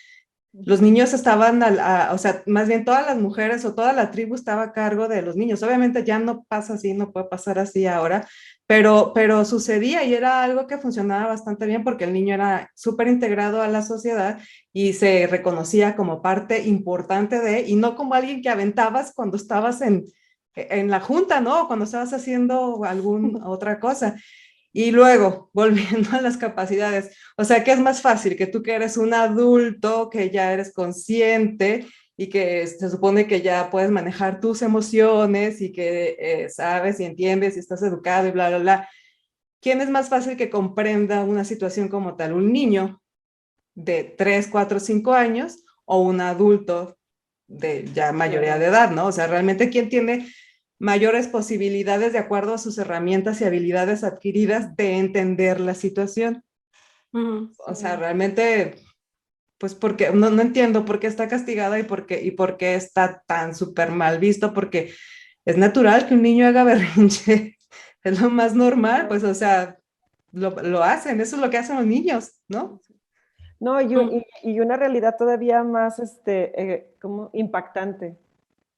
los Ujú. niños estaban, o sea, más bien todas las mujeres o toda la tribu estaba a cargo de los niños. Obviamente ya no pasa así, no puede pasar así ahora, pero sucedía y era algo que funcionaba bastante bien porque el niño era súper integrado a la sociedad y se reconocía como parte importante y no como alguien que aventabas cuando estabas en la junta, ¿no? O cuando estabas haciendo alguna otra cosa. Y luego, volviendo a las capacidades, o sea, ¿qué es más fácil? Que tú que eres un adulto, que ya eres consciente y que se supone que ya puedes manejar tus emociones y que sabes y entiendes y estás educado y bla, bla, bla. ¿Quién es más fácil que comprenda una situación como tal? ¿Un niño de 3 4 5 años o un adulto de ya mayoría de Claro. edad, ¿no? O sea, realmente quién tiene mayores posibilidades de acuerdo a sus herramientas y habilidades adquiridas de entender la situación. Ujú. O sea, Sí. realmente, pues porque no entiendo por qué está castigada y por qué está tan súper mal visto, porque es natural que un niño haga berrinche, es lo más normal, pues, o sea, lo hacen, eso es lo que hacen los niños, ¿no? No, Ujú. y una realidad todavía más como impactante.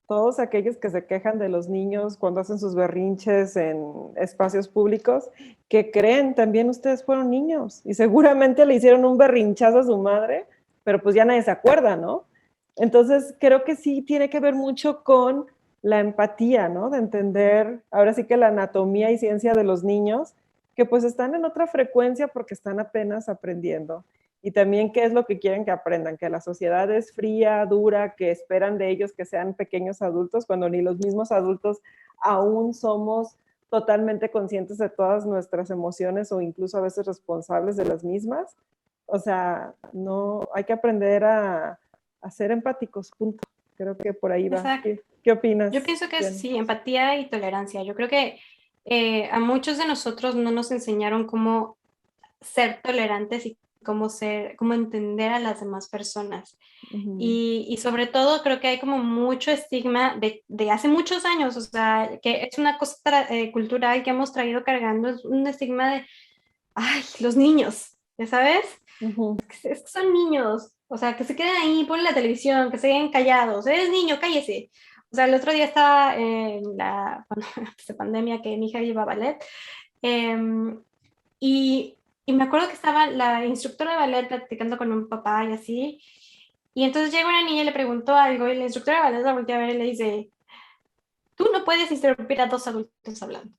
Todos aquellos que se quejan de los niños cuando hacen sus berrinches en espacios públicos, que creen también ustedes fueron niños y seguramente le hicieron un berrinchazo a su madre, pero pues ya nadie se acuerda, ¿no? Entonces creo que sí tiene que ver mucho con la empatía, ¿no? De entender ahora sí que la anatomía y ciencia de los niños, que pues están en otra frecuencia porque están apenas aprendiendo. Y también qué es lo que quieren que aprendan, que la sociedad es fría, dura, que esperan de ellos que sean pequeños adultos, cuando ni los mismos adultos aún somos totalmente conscientes de todas nuestras emociones o incluso a veces responsables de las mismas. O sea, no, hay que aprender a ser empáticos, punto. Creo que por ahí va. Exacto. ¿Qué opinas, Yo pienso que es Diana? sí, empatía y tolerancia. Yo creo que a muchos de nosotros no nos enseñaron cómo ser tolerantes y cómo entender a las demás personas. Ujú. Y sobre todo creo que hay como mucho estigma de hace muchos años, o sea, que es una cosa cultural que hemos traído cargando, es un estigma de, ay, los niños, ¿ya sabes? Ujú. Es que son niños, o sea, que se queden ahí, ponen la televisión, que se queden callados, eres niño, cállese. O sea, el otro día estaba en cuando empezó pandemia que mi hija iba a ballet, em, y, y me acuerdo que estaba la instructora de ballet platicando con un papá y así, y entonces llega una niña y le preguntó algo, y la instructora de ballet la voltea a ver y le dice, tú no puedes interrumpir a dos adultos hablando.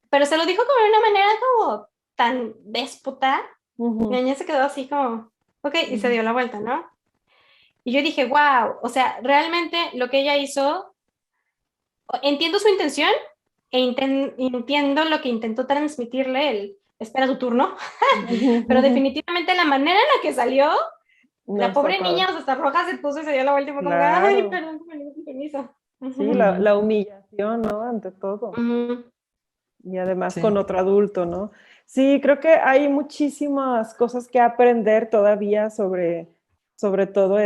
Pero se lo dijo como de una manera como tan déspota, la Ujú. niña se quedó así como, ok, y se Ujú. dio la vuelta, ¿no? Y yo dije, wow, o sea, realmente lo que ella hizo, entiendo su intención e entiendo lo que intentó transmitirle el, espera tu turno, Ujú. pero Ujú. definitivamente la manera en la que salió, No la está pobre niña, padre. o sea, hasta roja se puso y se dio la vuelta y fue como, ay, Claro. perdón, con permiso. Sí, Ujú, Ujú. la humillación, ¿no? Ante todo. ujú, Y además Sí. con otro adulto, ¿no? Sí, creo que hay muchísimas cosas que aprender todavía sobre todo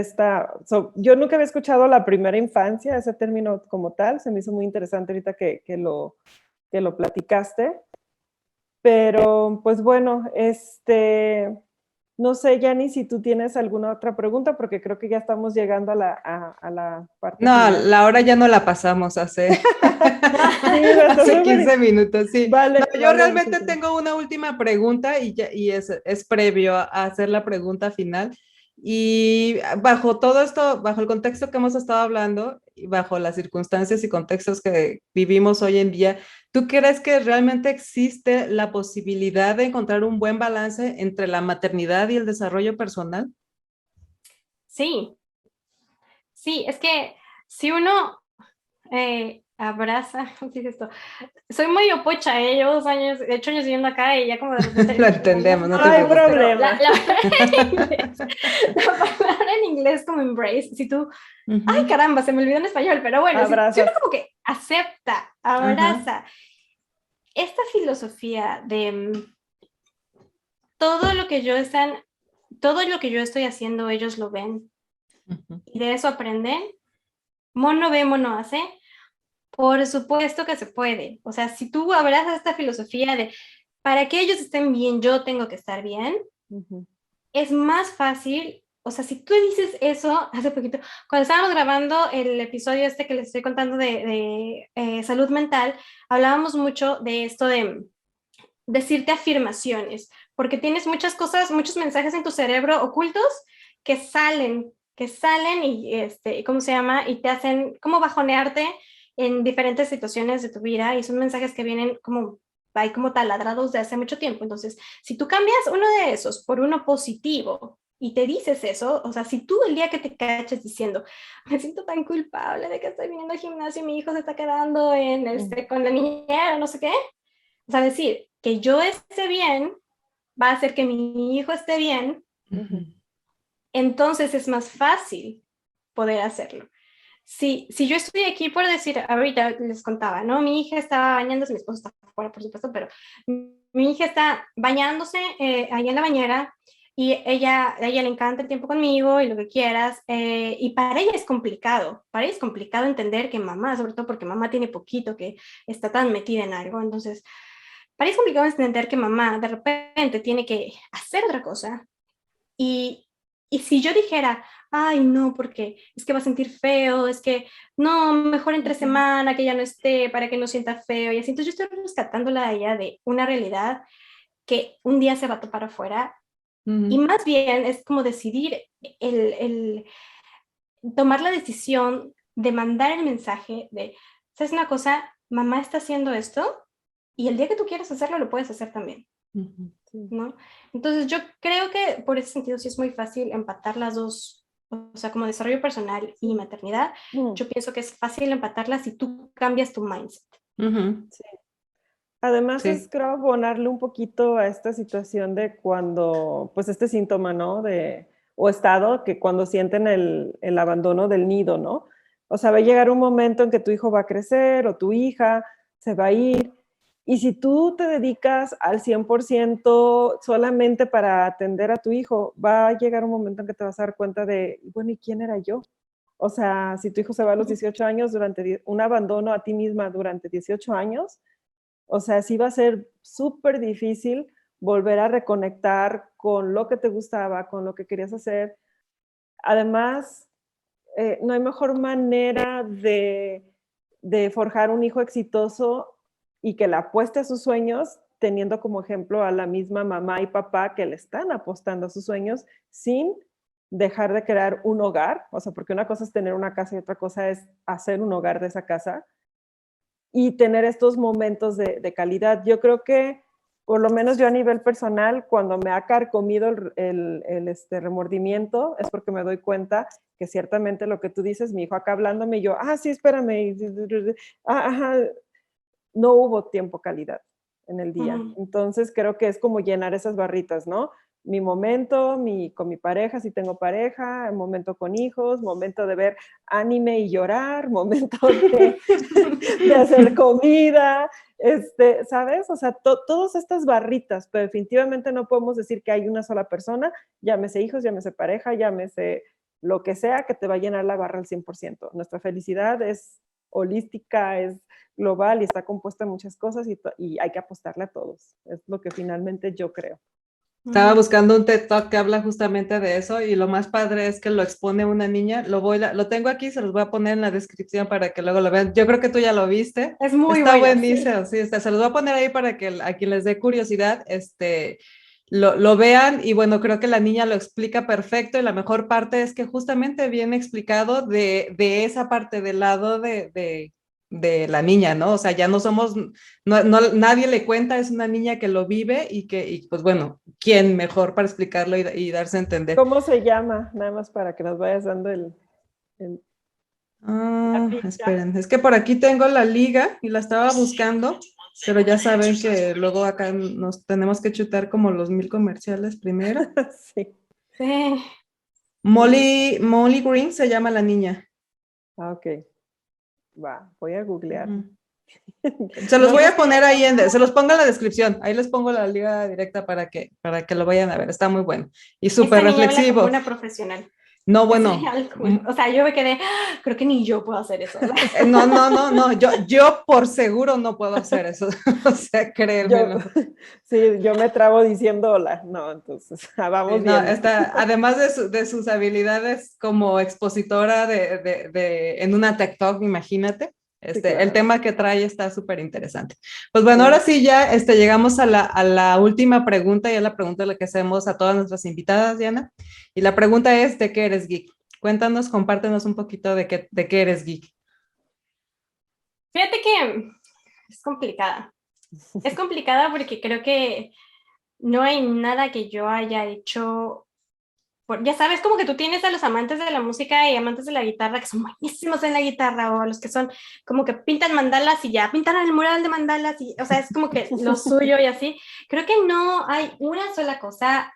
yo nunca había escuchado la primera infancia, ese término como tal, se me hizo muy interesante ahorita que lo platicaste, pero pues bueno, No sé, Yanni, si tú tienes alguna otra pregunta, porque creo que ya estamos llegando a la parte No, final. la hora ya no la pasamos hace, Sí, está hace súper. 15 minutos, sí. No, Vale, yo vale realmente muchísimo. tengo una última pregunta y es previo a hacer la pregunta final. Y bajo todo esto, bajo el contexto que hemos estado hablando, y bajo las circunstancias y contextos que vivimos hoy en día, ¿tú crees que realmente existe la posibilidad de encontrar un buen balance entre la maternidad y el desarrollo personal? Sí, sí, es que si uno abraza, ¿cómo se dice esto? Soy muy opocha, llevo 2 años, 8 años viviendo acá y ya como de Lo repente entendemos, no No te hay palabras, preocupes. pero problema. la palabra en inglés como embrace, si tú, ay Ujú. caramba, se me olvidó en español, pero bueno, si uno Abrazas. como que acepta, Ajá. abraza esta filosofía de todo lo que yo están, todo lo que yo estoy haciendo, ellos lo ven Ujú. y de eso aprenden, mono ve, mono hace. Por supuesto que se puede. O sea, si tú abrazas esta filosofía de para que ellos estén bien, yo tengo que estar bien, Ujú, es más fácil. O sea, si tú dices eso, hace poquito, cuando estábamos grabando el episodio este que les estoy contando de salud mental, hablábamos mucho de esto de decirte afirmaciones, porque tienes muchas cosas, muchos mensajes en tu cerebro ocultos que salen y, ¿cómo se llama? Y te hacen como bajonearte en diferentes situaciones de tu vida y son mensajes que vienen como, hay como taladrados de hace mucho tiempo. Entonces, si tú cambias uno de esos por uno positivo y te dices eso, o sea, si tú el día que te caches diciendo, me siento tan culpable de que estoy viniendo al gimnasio y mi hijo se está quedando ujú, con la niñera, no sé qué, o sea, decir que yo esté bien va a hacer que mi hijo esté bien, ujú. Ujú. entonces es más fácil poder hacerlo. Si yo estoy aquí por decir, ahorita les contaba, ¿no? Mi hija estaba bañándose, mi esposo está fuera, por supuesto, pero mi hija está bañándose ahí en la bañera y a ella le encanta el tiempo conmigo y lo que quieras, y para ella es complicado entender que mamá, sobre todo porque mamá tiene poquito que está tan metida en algo, entonces para ella es complicado entender que mamá de repente tiene que hacer otra cosa y, y si yo dijera, ay, no, porque es que va a sentir feo, es que no, mejor entre semana que ya no esté para que no sienta feo y así. Entonces yo estoy rescatándola a ella de una realidad que un día se va a topar afuera y Ujú. más bien es como decidir el tomar la decisión de mandar el mensaje de, ¿sabes una cosa? Mamá está haciendo esto y el día que tú quieras hacerlo lo puedes hacer también. Ujú. Sí. ¿No? Entonces yo creo que por ese sentido sí es muy fácil empatar las dos, o sea, como desarrollo personal y Sí. maternidad, Mm, yo pienso que es fácil empatarlas si tú cambias tu mindset. Ujú. sí. Además es, Sí. creo, abonarle un poquito a esta situación de cuando, pues este síntoma, ¿no? O estado que cuando sienten el abandono del nido, ¿no? O sea, va a llegar un momento en que tu hijo va a crecer o tu hija se va a ir. Y si tú te dedicas al 100% solamente para atender a tu hijo, va a llegar un momento en que te vas a dar cuenta de, bueno, ¿y quién era yo? O sea, si tu hijo se va a los 18 años durante un abandono a ti misma durante 18 años, o sea, sí va a ser súper difícil volver a reconectar con lo que te gustaba, con lo que querías hacer. Además, no hay mejor manera de forjar un hijo exitoso y que le apueste a sus sueños, teniendo como ejemplo a la misma mamá y papá que le están apostando a sus sueños sin dejar de crear un hogar, o sea, porque una cosa es tener una casa y otra cosa es hacer un hogar de esa casa y tener estos momentos de calidad. Yo creo que, por lo menos yo a nivel personal, cuando me ha carcomido remordimiento, es porque me doy cuenta que ciertamente lo que tú dices, mi hijo acá hablándome y yo, sí, espérame, ajá, no hubo tiempo calidad en el día. Ujú. Entonces creo que es como llenar esas barritas, ¿no? Mi momento, con mi pareja, si tengo pareja, momento con hijos, momento de ver anime y llorar, momento de hacer comida, ¿sabes? O sea, todas estas barritas, pero definitivamente no podemos decir que hay una sola persona, llámese hijos, llámese pareja, llámese lo que sea, que te va a llenar la barra al 100%. Nuestra felicidad es holística, es global y está compuesta de muchas cosas y hay que apostarle a todos. Es lo que finalmente yo creo. Estaba buscando un TED Talk que habla justamente de eso y lo más padre es que lo expone una niña. Lo tengo aquí, se los voy a poner en la descripción para que luego lo vean. Yo creo que tú ya lo viste. Es muy Está bueno, sí. buenísimo, sí, se los voy a poner ahí para que a quien les dé curiosidad, lo vean y bueno, creo que la niña lo explica perfecto y la mejor parte es que justamente viene explicado de esa parte del lado de la niña, ¿no? O sea, ya no somos, nadie le cuenta, es una niña que lo vive y pues bueno, ¿quién mejor para explicarlo y darse a entender? ¿Cómo se llama? Nada más para que nos vayas dando la pista. Esperen, es que por aquí tengo la liga y la estaba buscando, pero ya saben que luego acá nos tenemos que chutar como los 1000 comerciales primero. Sí. Sí. Molly Green se llama la niña. Ah, ok. Va, voy a googlear. Se los No voy sé a poner ahí, se los pongo en la descripción. Ahí les pongo la liga directa para que lo vayan a ver. Está muy bueno y súper Esta niña habla como reflexivo. una profesional. No, Es bueno. real cool. O sea, yo me quedé, "Ah, creo que ni yo puedo hacer eso". No. Yo por seguro no puedo hacer eso. O sea, Yo, créermelo. sí, yo me trabo diciendo hola. No, entonces, Sí, vamos no, viendo. además de sus habilidades como expositora en una TED Talk, imagínate, Sí, el claro. tema que trae está súper interesante. Pues bueno, ahora Sí. sí ya llegamos a la última pregunta y a la pregunta la que hacemos a todas nuestras invitadas, Diana. Y la pregunta es, ¿de qué eres geek? Cuéntanos, compártenos un poquito de qué eres geek. Fíjate que es complicada. Es complicada porque creo que no hay nada que yo haya hecho. Ya sabes, como que tú tienes a los amantes de la música y amantes de la guitarra que son buenísimos en la guitarra, o los que son como que pintan mandalas y ya pintan el mural de mandalas, y, o sea, es como que lo suyo y así. Creo que no hay una sola cosa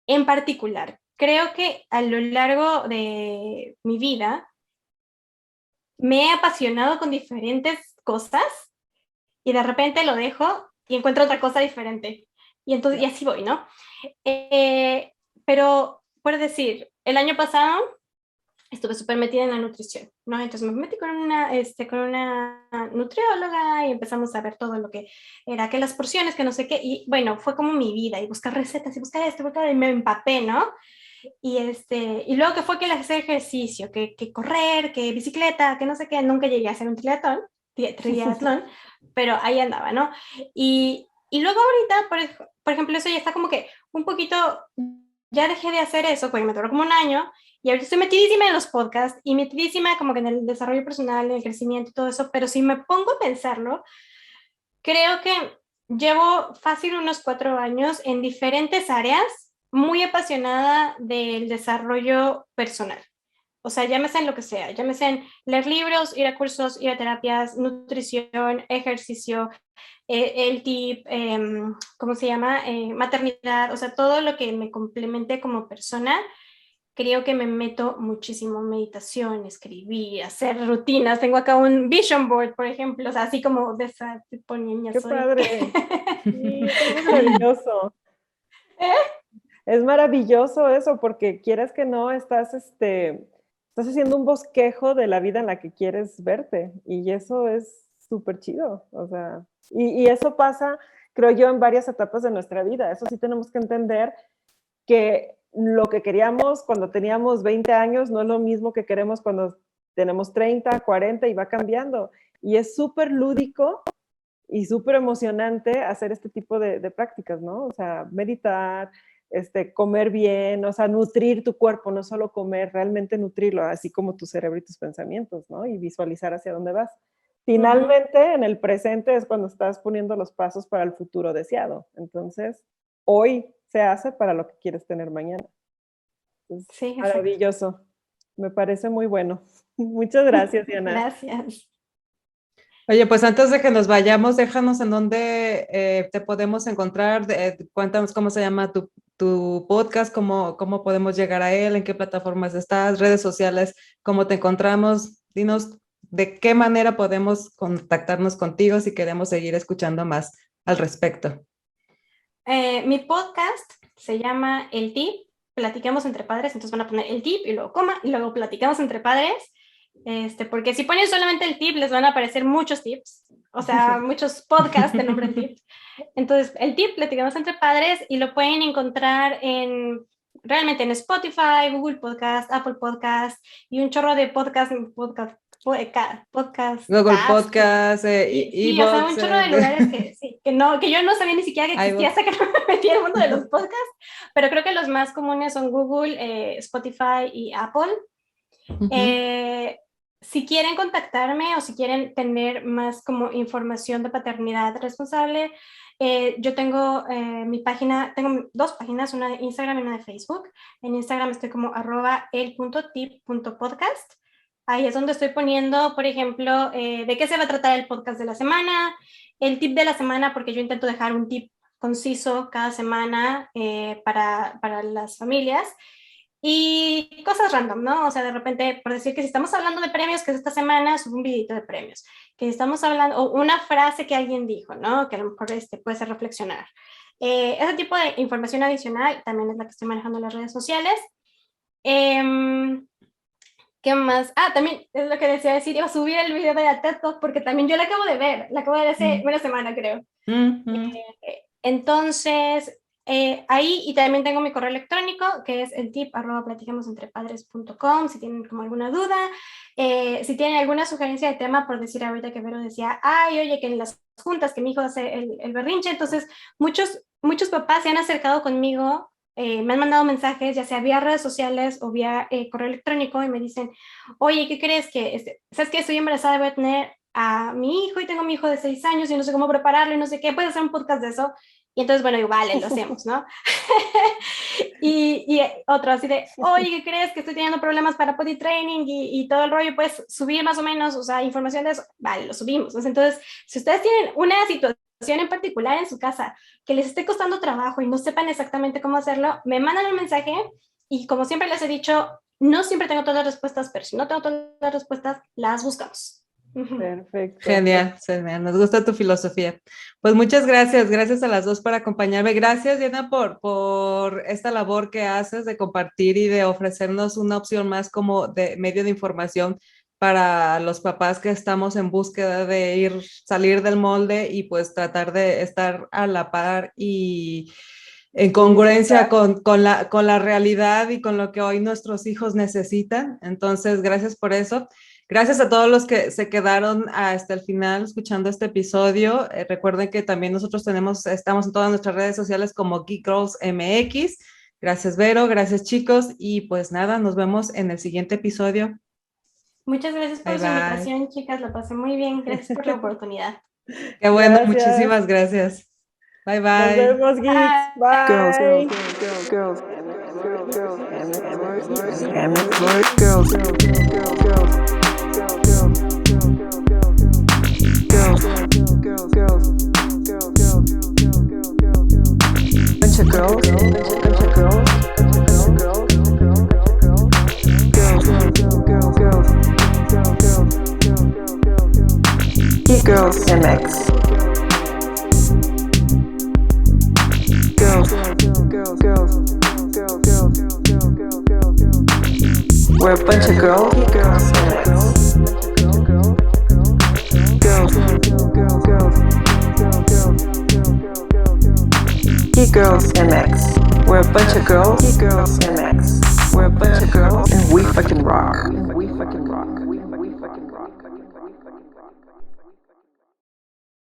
en particular. Creo que a lo largo de mi vida me he apasionado con diferentes cosas y de repente lo dejo y encuentro otra cosa diferente. Y entonces, y así voy, ¿no? Pero, por decir, el año pasado estuve súper metida en la nutrición, ¿no? Entonces me metí con una nutrióloga y empezamos a ver todo lo que era, que las porciones, que no sé qué, y bueno, fue como mi vida, y buscar recetas, y buscar esto, y me empapé, ¿no? Y luego que fue que hacer ejercicio, que correr, que bicicleta, que no sé qué, nunca llegué a hacer un triatlón, pero ahí andaba, ¿no? Y luego ahorita, por ejemplo, eso ya está como que un poquito, ya dejé de hacer eso, porque me duró como un año, y ahorita estoy metidísima en los podcasts, y metidísima como que en el desarrollo personal, en el crecimiento y todo eso, pero si me pongo a pensarlo, creo que llevo fácil unos 4 años en diferentes áreas, muy apasionada del desarrollo personal. O sea, llámese en lo que sea, llámese en leer libros, ir a cursos, ir a terapias, nutrición, ejercicio, el tip, ¿cómo se llama? Maternidad, o sea, todo lo que me complemente como persona. Creo que me meto muchísimo en meditación, escribir, hacer rutinas. Tengo acá un vision board, por ejemplo, o sea, así como de esa tipo niña Qué soy. padre. Sí, eso es maravilloso. Es maravilloso eso, porque quieras que no, estás haciendo un bosquejo de la vida en la que quieres verte. Y eso es súper chido. O sea, y eso pasa, creo yo, en varias etapas de nuestra vida. Eso sí tenemos que entender que lo que queríamos cuando teníamos 20 años no es lo mismo que queremos cuando tenemos 30, 40 y va cambiando. Y es súper lúdico y súper emocionante hacer este tipo de prácticas, ¿no? O sea, meditar, comer bien, o sea, nutrir tu cuerpo, no solo comer, realmente nutrirlo, así como tu cerebro y tus pensamientos, ¿no? Y visualizar hacia dónde vas. Finalmente, en el presente es cuando estás poniendo los pasos para el futuro deseado. Entonces, hoy se hace para lo que quieres tener mañana. Es Sí, exacto. maravilloso. Me parece muy bueno. Muchas gracias, Diana. Gracias. Oye, pues antes de que nos vayamos, déjanos en dónde te podemos encontrar, cuéntanos cómo se llama tu podcast, cómo podemos llegar a él, en qué plataformas estás, redes sociales, cómo te encontramos. Dinos de qué manera podemos contactarnos contigo si queremos seguir escuchando más al respecto. Mi podcast se llama El Tip, Platicamos entre Padres, entonces van a poner el tip y luego coma, y luego platicamos entre padres, porque si ponen solamente el tip les van a aparecer muchos tips, o sea, muchos podcasts de nombre el tip. Entonces, el tip, platicamos entre padres, y lo pueden encontrar realmente en Spotify, Google Podcast, Apple Podcast y un chorro de podcast. Google Podcast, sí, o sea, un chorro de lugares que yo no sabía ni siquiera que existía hasta que no me metí al mundo de los podcasts, pero creo que los más comunes son Google, Spotify y Apple. Uh-huh. Si quieren contactarme o si quieren tener más como información de paternidad responsable, yo tengo mi página, tengo 2 páginas, una de Instagram y una de Facebook. En Instagram estoy como @el.tip.podcast. Ahí es donde estoy poniendo, por ejemplo, de qué se va a tratar el podcast de la semana, el tip de la semana, porque yo intento dejar un tip conciso cada semana para las familias. Y cosas random, ¿no? O sea, de repente, por decir que si estamos hablando de premios, que es esta semana, subo un videito de premios. Que estamos hablando, o una frase que alguien dijo, ¿no? Que a lo mejor puede ser reflexionar. Ese tipo de información adicional también es la que estoy manejando en las redes sociales. ¿Qué más? También es lo que decía, iba a subir el video de la TED Talk, porque también yo la acabo de ver hace una semana, creo. Entonces... ahí, y también tengo mi correo electrónico, que es el tip@platiquemosentrepadres.com, si tienen como alguna duda, si tienen alguna sugerencia de tema, por decir ahorita que Vero decía, oye, que en las juntas que mi hijo hace el berrinche, entonces muchos papás se han acercado conmigo, me han mandado mensajes, ya sea vía redes sociales o vía correo electrónico, y me dicen, oye, ¿qué crees? ¿Sabes que estoy embarazada, voy a tener a mi hijo, y tengo a mi hijo de 6 años, y no sé cómo prepararlo, y no sé qué, ¿puedes hacer un podcast de eso? Y entonces, bueno, vale, lo hacemos, ¿no? y otro así de, oye, ¿qué crees? Que estoy teniendo problemas para potty training y todo el rollo, ¿puedes subir más o menos, o sea, información de eso? Vale, lo subimos. Entonces, si ustedes tienen una situación en particular en su casa que les esté costando trabajo y no sepan exactamente cómo hacerlo, me mandan un mensaje, y como siempre les he dicho, no siempre tengo todas las respuestas, pero si no tengo todas las respuestas, las buscamos. Perfecto. Genial, nos gusta tu filosofía. Pues muchas gracias a las dos por acompañarme. Gracias, Diana, por esta labor que haces de compartir y de ofrecernos una opción más como de medio de información para los papás que estamos en búsqueda de salir del molde y pues tratar de estar a la par y en congruencia con la realidad y con lo que hoy nuestros hijos necesitan. Entonces, gracias por eso. Gracias a todos los que se quedaron hasta el final escuchando este episodio. Recuerden que también nosotros estamos en todas nuestras redes sociales como Geek Girls MX. Gracias, Vero. Gracias, chicos. Y pues nada, nos vemos en el siguiente episodio. Muchas gracias por su invitación, chicas. Lo pasé muy bien. Gracias por la oportunidad. Qué bueno, muchísimas gracias. Bye, bye. Nos vemos, geeks. Bye. Girls. Bunch of girls. Geek Girls MX. Girls. We're a bunch of girls. Geek Girls MX. Girls. Geek Girls MX. We're a bunch of girls. Geek Girls MX. We're a bunch of girls and we fucking rock.